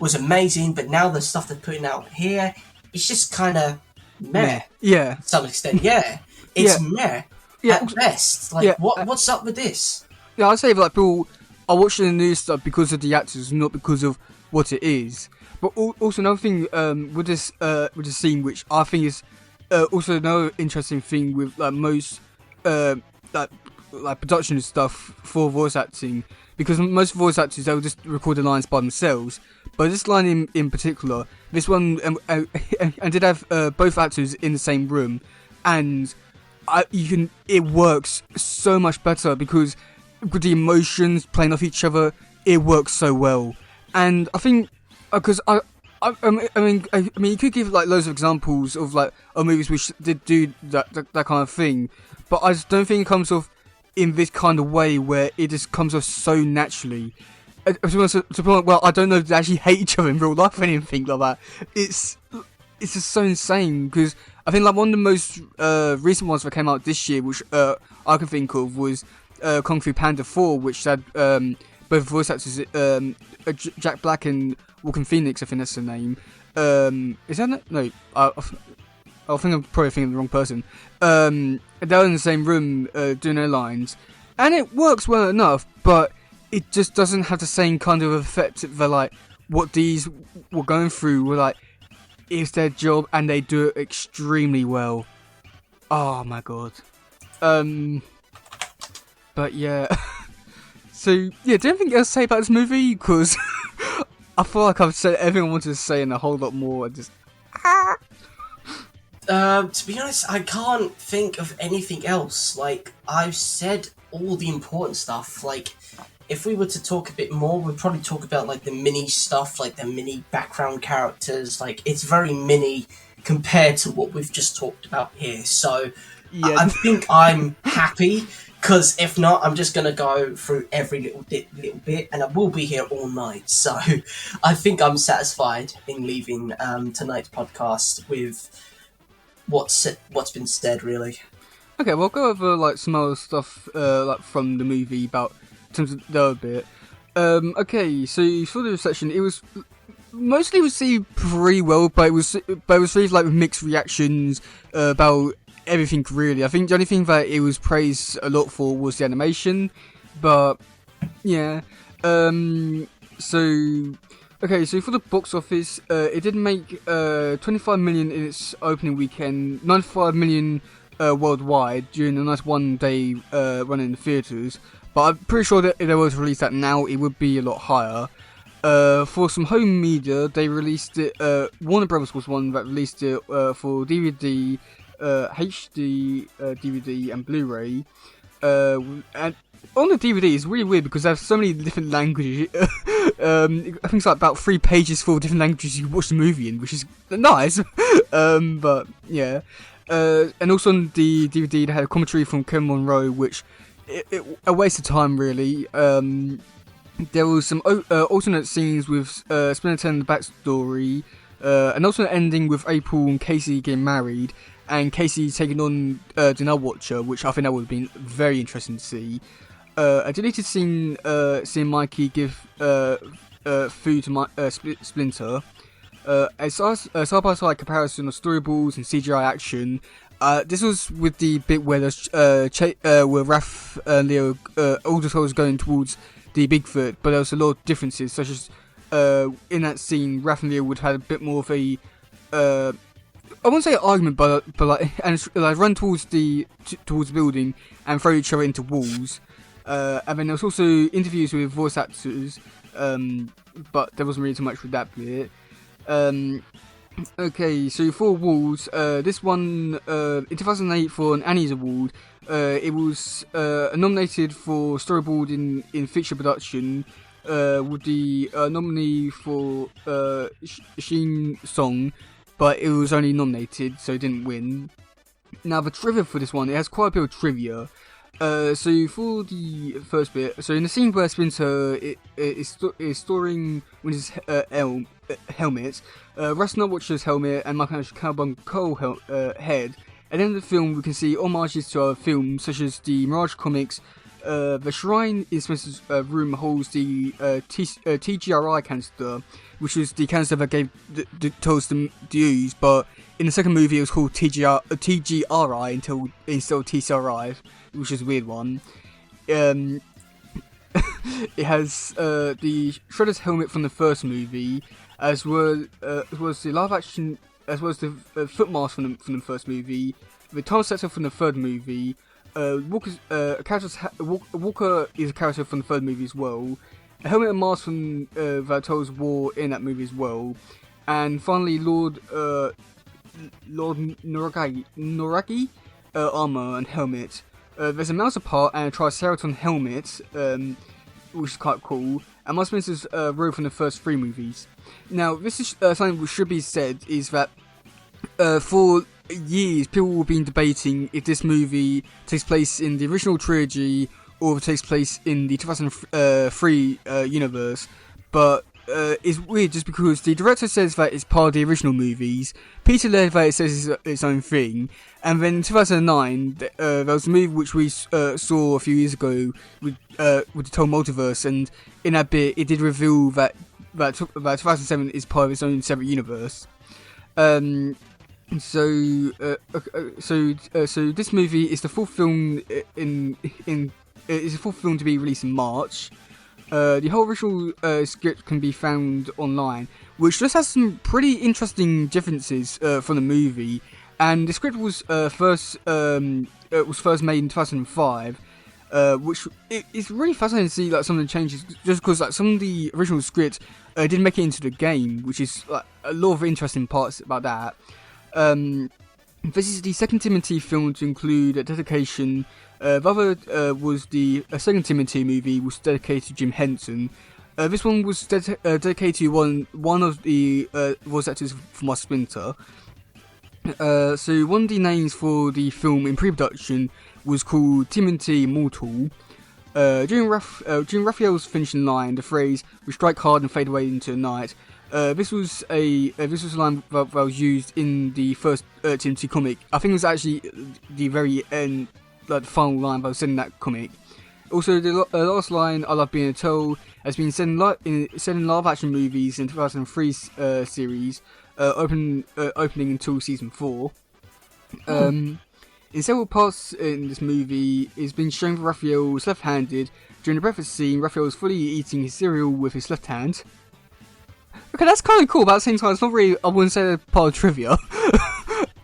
was amazing, but now the stuff they're putting out here, it's just kind of meh. Yeah. To some extent, yeah. It's meh. Yeah, at best. Like, what's up with this? Yeah, I'd say, like, people are watching the new stuff because of the actors, not because of what it is. But also another thing with this scene, which I think is also another interesting thing with, like, most like production stuff for voice acting, because most voice actors, they'll just record the lines by themselves. But this line in particular, this one, and did have both actors in the same room, and it works so much better because with the emotions playing off each other, it works so well. And I think because You could give like loads of examples of like movies which did do that kind of thing, but I just don't think it comes off in this kind of way where it just comes off so naturally. To the point, well, I don't know if they actually hate each other in real life or anything like that. It's just so insane because I think like one of the most recent ones that came out this year, which I can think of, was Kung Fu Panda 4, which had both voice actors, Jack Black and Joaquin Phoenix. I think that's the name. Is that it? No? I think I'm probably thinking of the wrong person. They're in the same room doing their lines, and it works well enough, but it just doesn't have the same kind of effect that like what these were going through were like. It's their job and they do it extremely well. Oh my god. But yeah. So yeah, do you have anything else to say about this movie? Because I feel like I've said everything I wanted to say and a whole lot more. Just To be honest, I can't think of anything else. Like, I've said all the important stuff. Like, if we were to talk a bit more, we'd probably talk about, like, the mini stuff, like the mini background characters. Like, it's very mini compared to what we've just talked about here. So, yeah. I think I'm happy, because if not, I'm just going to go through every little bit, and I will be here all night. So, I think I'm satisfied in leaving tonight's podcast with what's been said, really. Okay, we'll go over like some other stuff like from the movie about in terms of the other bit. Okay, so for the reception, it was mostly received pretty well, but it was received like with mixed reactions about everything really. I think the only thing that it was praised a lot for was the animation, but yeah. Okay, so for the box office, it did make 25 million in its opening weekend, 95 million worldwide during a nice one-day run in the theatres. But I'm pretty sure that if they were to release that now, it would be a lot higher. For some home media, they released it. Warner Brothers was one that released it for DVD, HD DVD, and Blu-ray. And on the DVD, it's really weird because they have so many different languages. I think it's like about 3 pages full of different languages you can watch the movie in, which is nice. But yeah. And also on the DVD, they had a commentary from Kevin Monroe, which a waste of time, really. There was some alternate scenes with Splinter and the backstory, and also an ending with April and Casey getting married, and Casey taking on the Night Watcher, which I think that would have been very interesting to see. A deleted scene seeing Mikey give food to Splinter. A side-by-side comparison of storyboards and CGI action. This was with the bit where where Raph and Leo all the was going towards the Bigfoot, but there was a lot of differences, such as in that scene, Raph and Leo would have a bit more of a I wouldn't say an argument, but like run towards the building and throw each other into walls. And then there was also interviews with voice actors, but there wasn't really too much with that bit. Okay, so for awards, this won in 2008 for an Annie's Award. It was nominated for storyboard in feature production, with the nominee for Sheen Song, but it was only nominated, so it didn't win. Now the trivia for this one, it has quite a bit of trivia. So for the first bit, so in the scene where Splinter is storing with his helmet, Russ Nightwatcher's helmet and Michael Cowbun Cole head. At the end of the film, we can see homages to other films such as the Mirage comics. The shrine in Splinter's room holds the TGRI canister, which was the canister that gave the Toes to use, but in the second movie it was called TGRI instead of TCRI, which is a weird one. It has the Shredder's helmet from the first movie, as well as the live action, as well as the foot mask from the first movie, the time setter from the third movie. Walker is a character from the third movie as well. A helmet and mask from that Toes wore in that movie as well. And finally, Lord Noraki armor and helmet. There's a mouse part and a Triceratops helmet, which is quite cool. and Mark Spencer's role from the first 3 movies. Now, this is something which should be said, is that for years people have been debating if this movie takes place in the original trilogy or if it takes place in the 2003 universe, but it's weird just because the director says that it's part of the original movies, Peter Laird says it's its own thing, and then in 2009 there was a movie which we saw a few years ago with the Total Multiverse, and in that bit it did reveal that 2007 is part of its own separate universe. So this movie is the fourth film is the fourth film to be released in March. The whole original script can be found online, which just has some pretty interesting differences from the movie. And the script was first made in 2005, which it's really fascinating to see like some of the changes, just because like some of the original script didn't make it into the game, which is like a lot of interesting parts about that. This is the second TMNT film to include a dedication. The other was the second TMNT movie, was dedicated to Jim Henson. This one was dedicated to one of the voice actors from Mark Splinter. So one of the names for the film in pre-production was called TMNT Immortal. During Raphael's finishing line, the phrase "We strike hard and fade away into the night." This was a line that was used in the first TMNT comic. I think it was actually the very end, like the final line that was said in that comic. Also, the last line, "I love being a toll," has been said in live-action movies in 2003 series, opening until season 4. In several parts in this movie, it's been shown that Raphael was left-handed. During the breakfast scene, Raphael was fully eating his cereal with his left hand. Okay, that's kind of cool, but at the same time, it's not really, I wouldn't say that's part of trivia.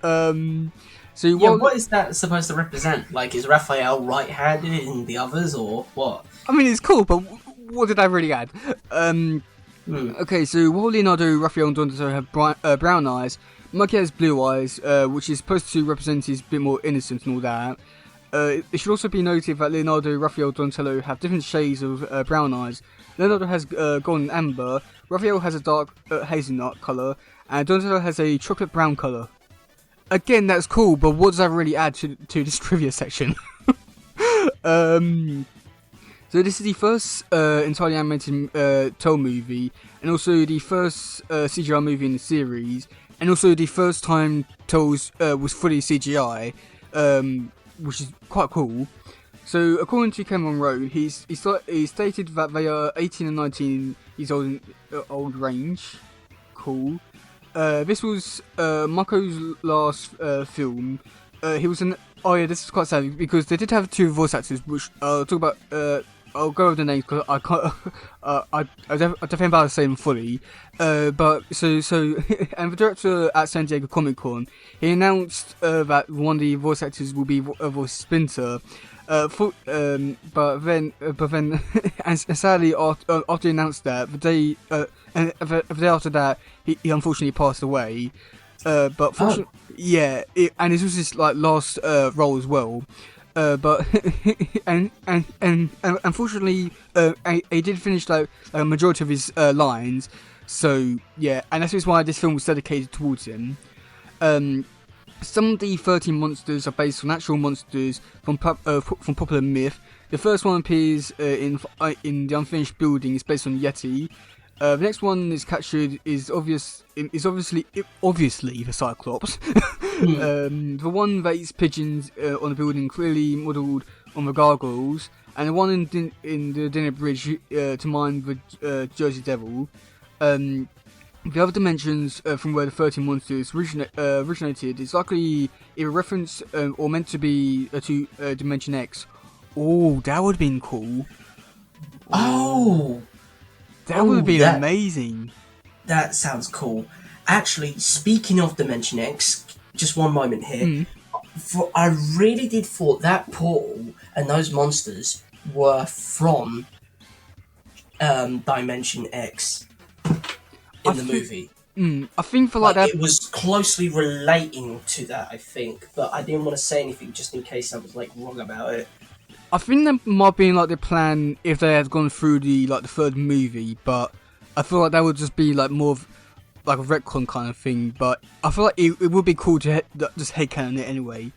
What is that supposed to represent? Like, is Raphael right-handed in the others, or what? I mean, it's cool, but what did I really add? Okay, so while Leonardo, Raphael, and Donatello have brown eyes, Mikey has blue eyes, which is supposed to represent his bit more innocent and all that. It should also be noted that Leonardo, Raphael, and Donatello have different shades of brown eyes. Leonardo has golden amber, Raphael has a dark hazelnut colour, and Donatello has a chocolate brown colour. Again, that's cool, but what does that really add to this trivia section? So this is the first entirely animated Toll movie, and also the first CGI movie in the series, and also the first time Toll's was fully CGI, which is quite cool. So according to Cameron Rowe, he stated that they are 18 and 19 years old range. Cool. This was Marco's last film. He was an... Oh yeah, this is quite sad because they did have 2 voice actors, which I'll talk about. I'll go over the names because I can't. I definitely about to say them fully. But so and the director at San Diego Comic Con, he announced that one of the voice actors will be voice Splinter. But then, and sadly, after he announced that, the day after that, he unfortunately passed away. But fortunately, and this was his like last role as well. But and unfortunately, he did finish like a majority of his lines. So yeah, and that's why this film was dedicated towards him. Some of the 13 monsters are based on actual monsters from popular myth. The first one appears in the unfinished building. It's based on Yeti. The next one is captured is obviously the Cyclops. The one that eats pigeons on the building clearly modelled on the gargoyles, and the one in the Dinner Bridge to mine the Jersey Devil. The other dimensions from where the 13 monsters originated is likely either reference or meant to be to Dimension X. Oh, that would have been cool. Oh! That would have been amazing. That sounds cool. Actually, speaking of Dimension X, just one moment here. I really did thought that portal and those monsters were from Dimension X in the movie. I think for like that... It was closely relating to that, I think. But I didn't want to say anything just in case I was like wrong about it. I think that might have been like the plan if they had gone through the third movie, but I feel like that would just be like more of like a retcon kind of thing. But I feel like it would be cool to just headcanon it anyway.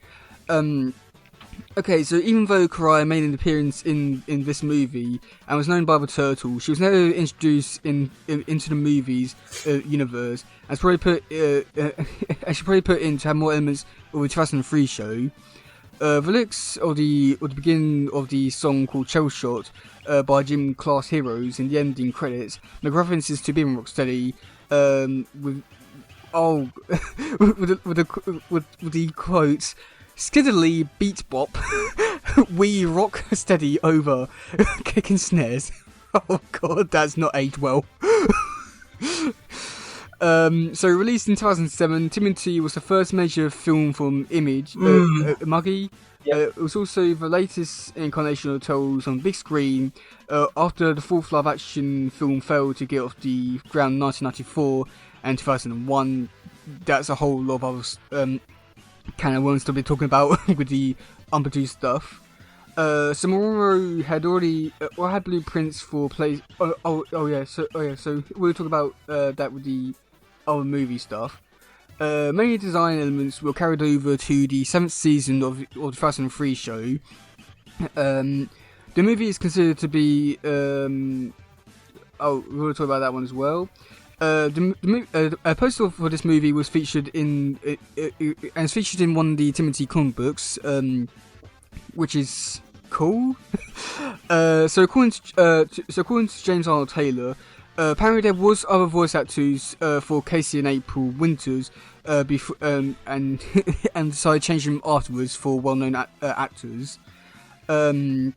Okay, so even though Karai made an appearance in this movie and was known by the turtle, she was never introduced into the movie's universe, and she probably put in to have more elements of the 2003 show. The lyrics of the beginning of the song called "Shell Shot" by Gym Class Heroes in the ending credits make references to being Rocksteady, with the quotes "Skiddly beat bop, we rock steady over kicking snares." Oh god, that's not aged well. So released in 2007, TMNT was the first major film from Image, Muggy. Yep. It was also the latest incarnation of Turtles on big screen after the fourth live-action film failed to get off the ground in 1994 and 2001. That's a whole lot of other kind of worms to be talking about with the unproduced stuff. Samuro had already had blueprints for plays. So we'll talk about that with the other movie stuff. Many design elements were carried over to the 7th season of the 2003 show. The movie is considered to be. We'll talk about that one as well. A poster for this movie was featured in and it's featured in one of the TMNT comic books, which is cool. So according to James Arnold Taylor, apparently there was other voice actors for Casey and April Winters before, and decided to change them afterwards for well-known actors. One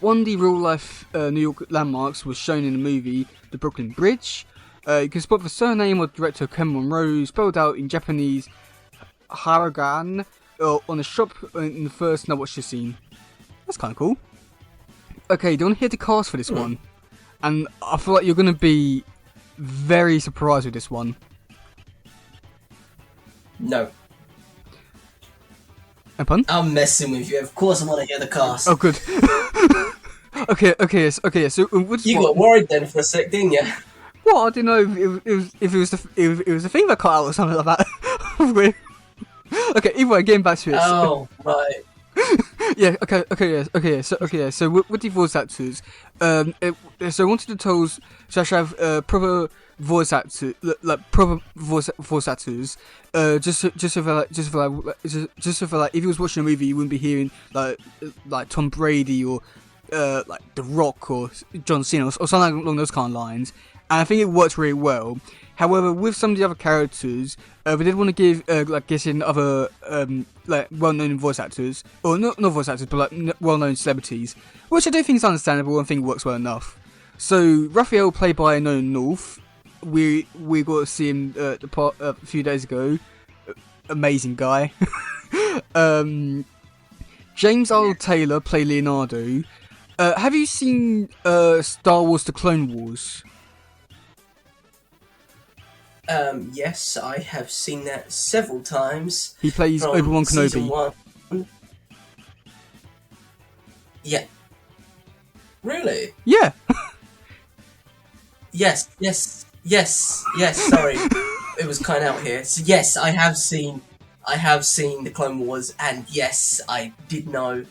of the real-life New York landmarks was shown in the movie, the Brooklyn Bridge. You can spot the surname of director Ken Monroe spelled out in Japanese Haragan on a shop in the first Now Watch This scene. That's kind of cool. Okay, do you want to hear the cast for this one? And I feel like you're going to be very surprised with this one. No. Pardon? I'm messing with you. Of course I want to hear the cast. Oh, good. Okay. So you got worried then for a sec, didn't you? Well, I didn't know if it was the thing that cut out or something like that. Okay, either way, getting back to it. Oh, right. Yeah. Okay. So with the voice actors, so I wanted the Turtles to actually have proper voice actors, voice actors. Just so for like, if you was watching a movie, you wouldn't be hearing like Tom Brady or like The Rock or John Cena or something along those kind of lines. And I think it works really well. However, with some of the other characters, we did want to give getting other like well-known voice actors, or not voice actors, but like well-known celebrities, which I do think is understandable and think works well enough. So Raphael, played by Nolan North, we got to see him a few days ago. Amazing guy. James Arnold Taylor played Leonardo. Have you seen Star Wars: The Clone Wars? Yes, I have seen that several times. He plays Obi-Wan Kenobi. Yeah. Really? Yeah. Yes. Sorry, it was kind of out here. So yes, I have seen the Clone Wars, and yes, I did know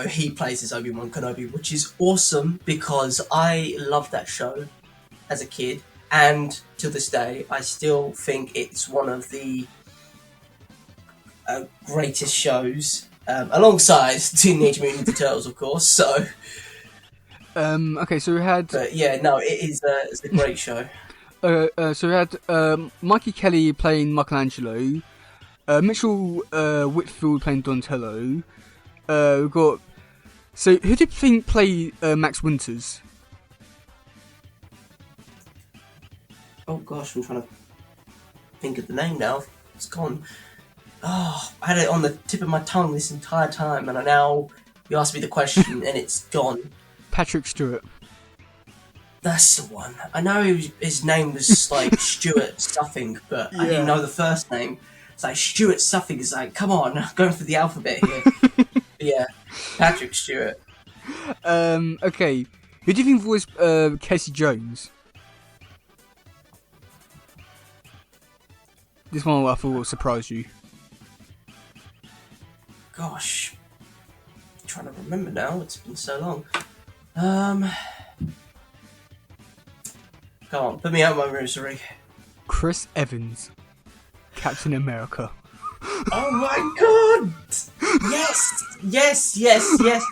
he plays as Obi-Wan Kenobi, which is awesome because I loved that show as a kid. And to this day, I still think it's one of the greatest shows, alongside Teenage Mutant Ninja Turtles, of course. So, okay, so we had. But yeah, no, it's a great show. So we had Mikey Kelly playing Michelangelo, Mitchell Whitfield playing Donatello. We've got. So who do you think played Max Winters? Oh gosh, I'm trying to think of the name now. It's gone. Oh, I had it on the tip of my tongue this entire time, and you asked me the question, and it's gone. Patrick Stewart. That's the one. I know his name was like Stuart Stuffing, but I didn't know the first name. It's like Stuart Stuffing is like, come on, going for the alphabet here. Yeah, Patrick Stewart. Okay. Who do you think voiced Casey Jones? This one I thought will surprise you. Gosh, I'm trying to remember now. It's been so long. Come on, put me out of my misery. Chris Evans, Captain America. Oh my god! Yes.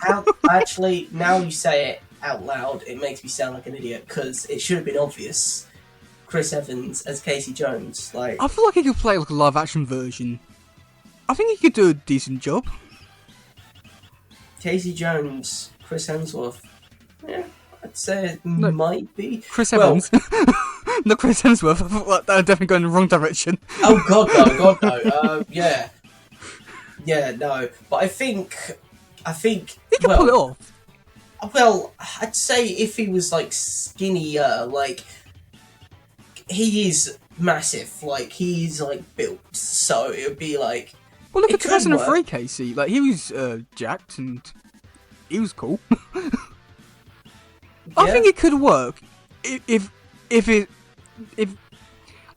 How, actually, now you say it out loud, it makes me sound like an idiot because it should have been obvious. Chris Evans as Casey Jones, like I feel like he could play like a live action version. I think he could do a decent job. Casey Jones, Chris Hemsworth. Yeah, I'd say it might be. Chris Evans. Not Chris Hemsworth. I thought that definitely going in the wrong direction. Oh god no. Yeah, no. But I think He could pull it off. Well, I'd say if he was like skinnier, like he is massive, like he's like built, so it would be like. Well, look at 2003 Casey. Like he was jacked and he was cool. I think it could work if I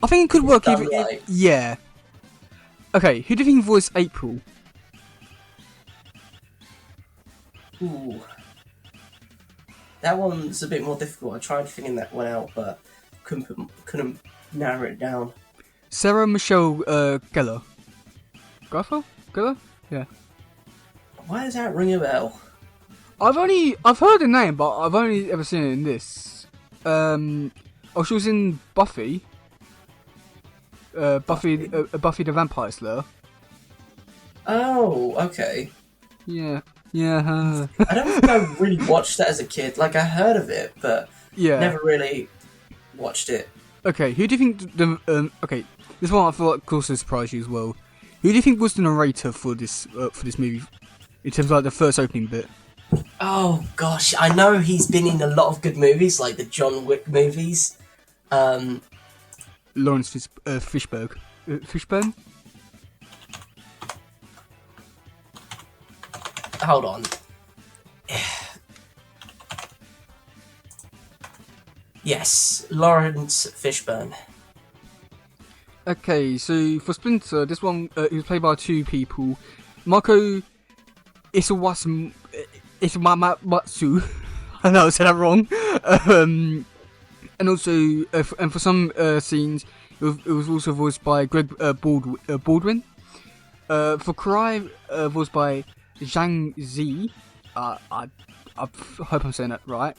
think it could work if yeah. Okay, who do you think voiced April? Ooh. That one's a bit more difficult. I tried figuring that one out, but couldn't narrow it down. Sarah Michelle Gellar. Gellar? Yeah. Why does that ring a bell? I've heard the name, but I've only ever seen it in this. She was in Buffy. Buffy the Vampire Slayer. Oh, okay. Yeah. I don't think I really watched that as a kid. Like, I heard of it, but never really watched it. Okay, who do you think okay, this one I feel like also surprised you as well. Who do you think was the narrator for this movie, in terms of like the first opening bit? Oh gosh, I know he's been in a lot of good movies, like the John Wick movies. Lawrence Fishburne. Fishburne? Hold on. Yes, Lawrence Fishburne. Okay, so for Splinter, this one he was played by two people, Marco Isawamatsu. I know I said that wrong. And also, and for some scenes, it was also voiced by Greg Baldwin. For Cry, voiced by Zhang Zi. I hope I'm saying that right.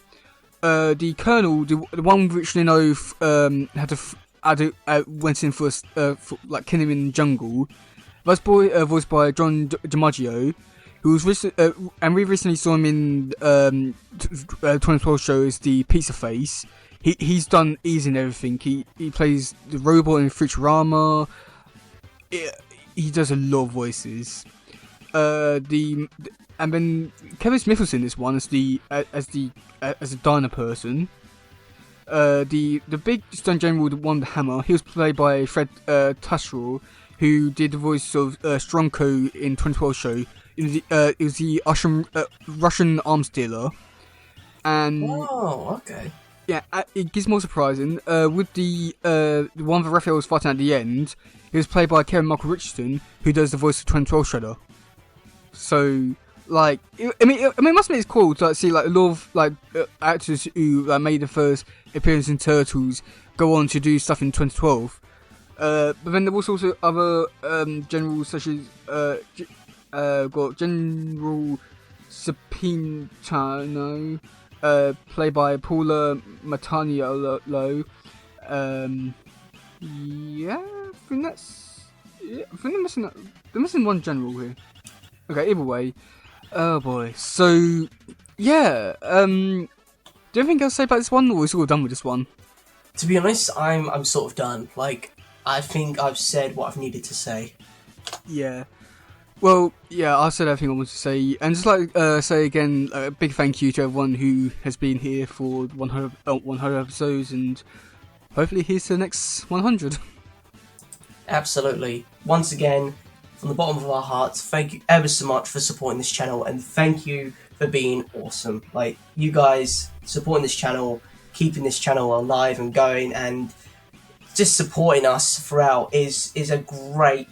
The Colonel, the one which you know went in for like killing him in the jungle. That's voiced by John DiMaggio, who was and we recently saw him in 2012 show as the Pizza Face. He's done easy and everything. He plays the robot in Futurama. He does a lot of voices. And then Kevin Smith was in this one as a diner person. The big stone general, the one with the hammer, he was played by Fred Tassel, who did the voice of Stronko in 2012 show. It was the Russian arms dealer. And okay. Yeah, it gets more surprising. With the one that Raphael was fighting at the end, he was played by Kevin Michael Richardson, who does the voice of 2012 Shredder. So, like, I mean, it must be cool to see like a lot of like actors who made the first appearance in Turtles go on to do stuff in 2012. But then there was also other generals such as got General Sapintano, played by Paula Mataniolo. Yeah, I think that's. Yeah, I think they're missing one general here. Okay, either way. Oh boy. So, yeah. Do you have anything else to say about this one, or is it all done with this one? To be honest, I'm sort of done. Like, I think I've said what I've needed to say. Yeah. Well, yeah, I said everything I wanted to say, and just like say again, a big thank you to everyone who has been here for 100 episodes, and hopefully here's to the next 100. Absolutely. Once again, from the bottom of our hearts, thank you ever so much for supporting this channel, and thank you for being awesome. Like, you guys supporting this channel, keeping this channel alive and going, and just supporting us throughout is a great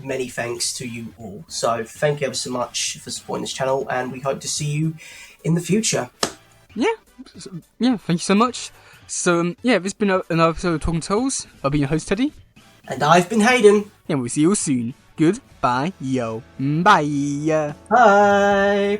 many thanks to you all. So thank you ever so much for supporting this channel, and we hope to see you in the future. Yeah, thank you so much. So, this has been another episode of Talking Turtles. I've been your host, Teddy. And I've been Hayden. And we'll see you all soon. Goodbye, yo. Bye. Bye.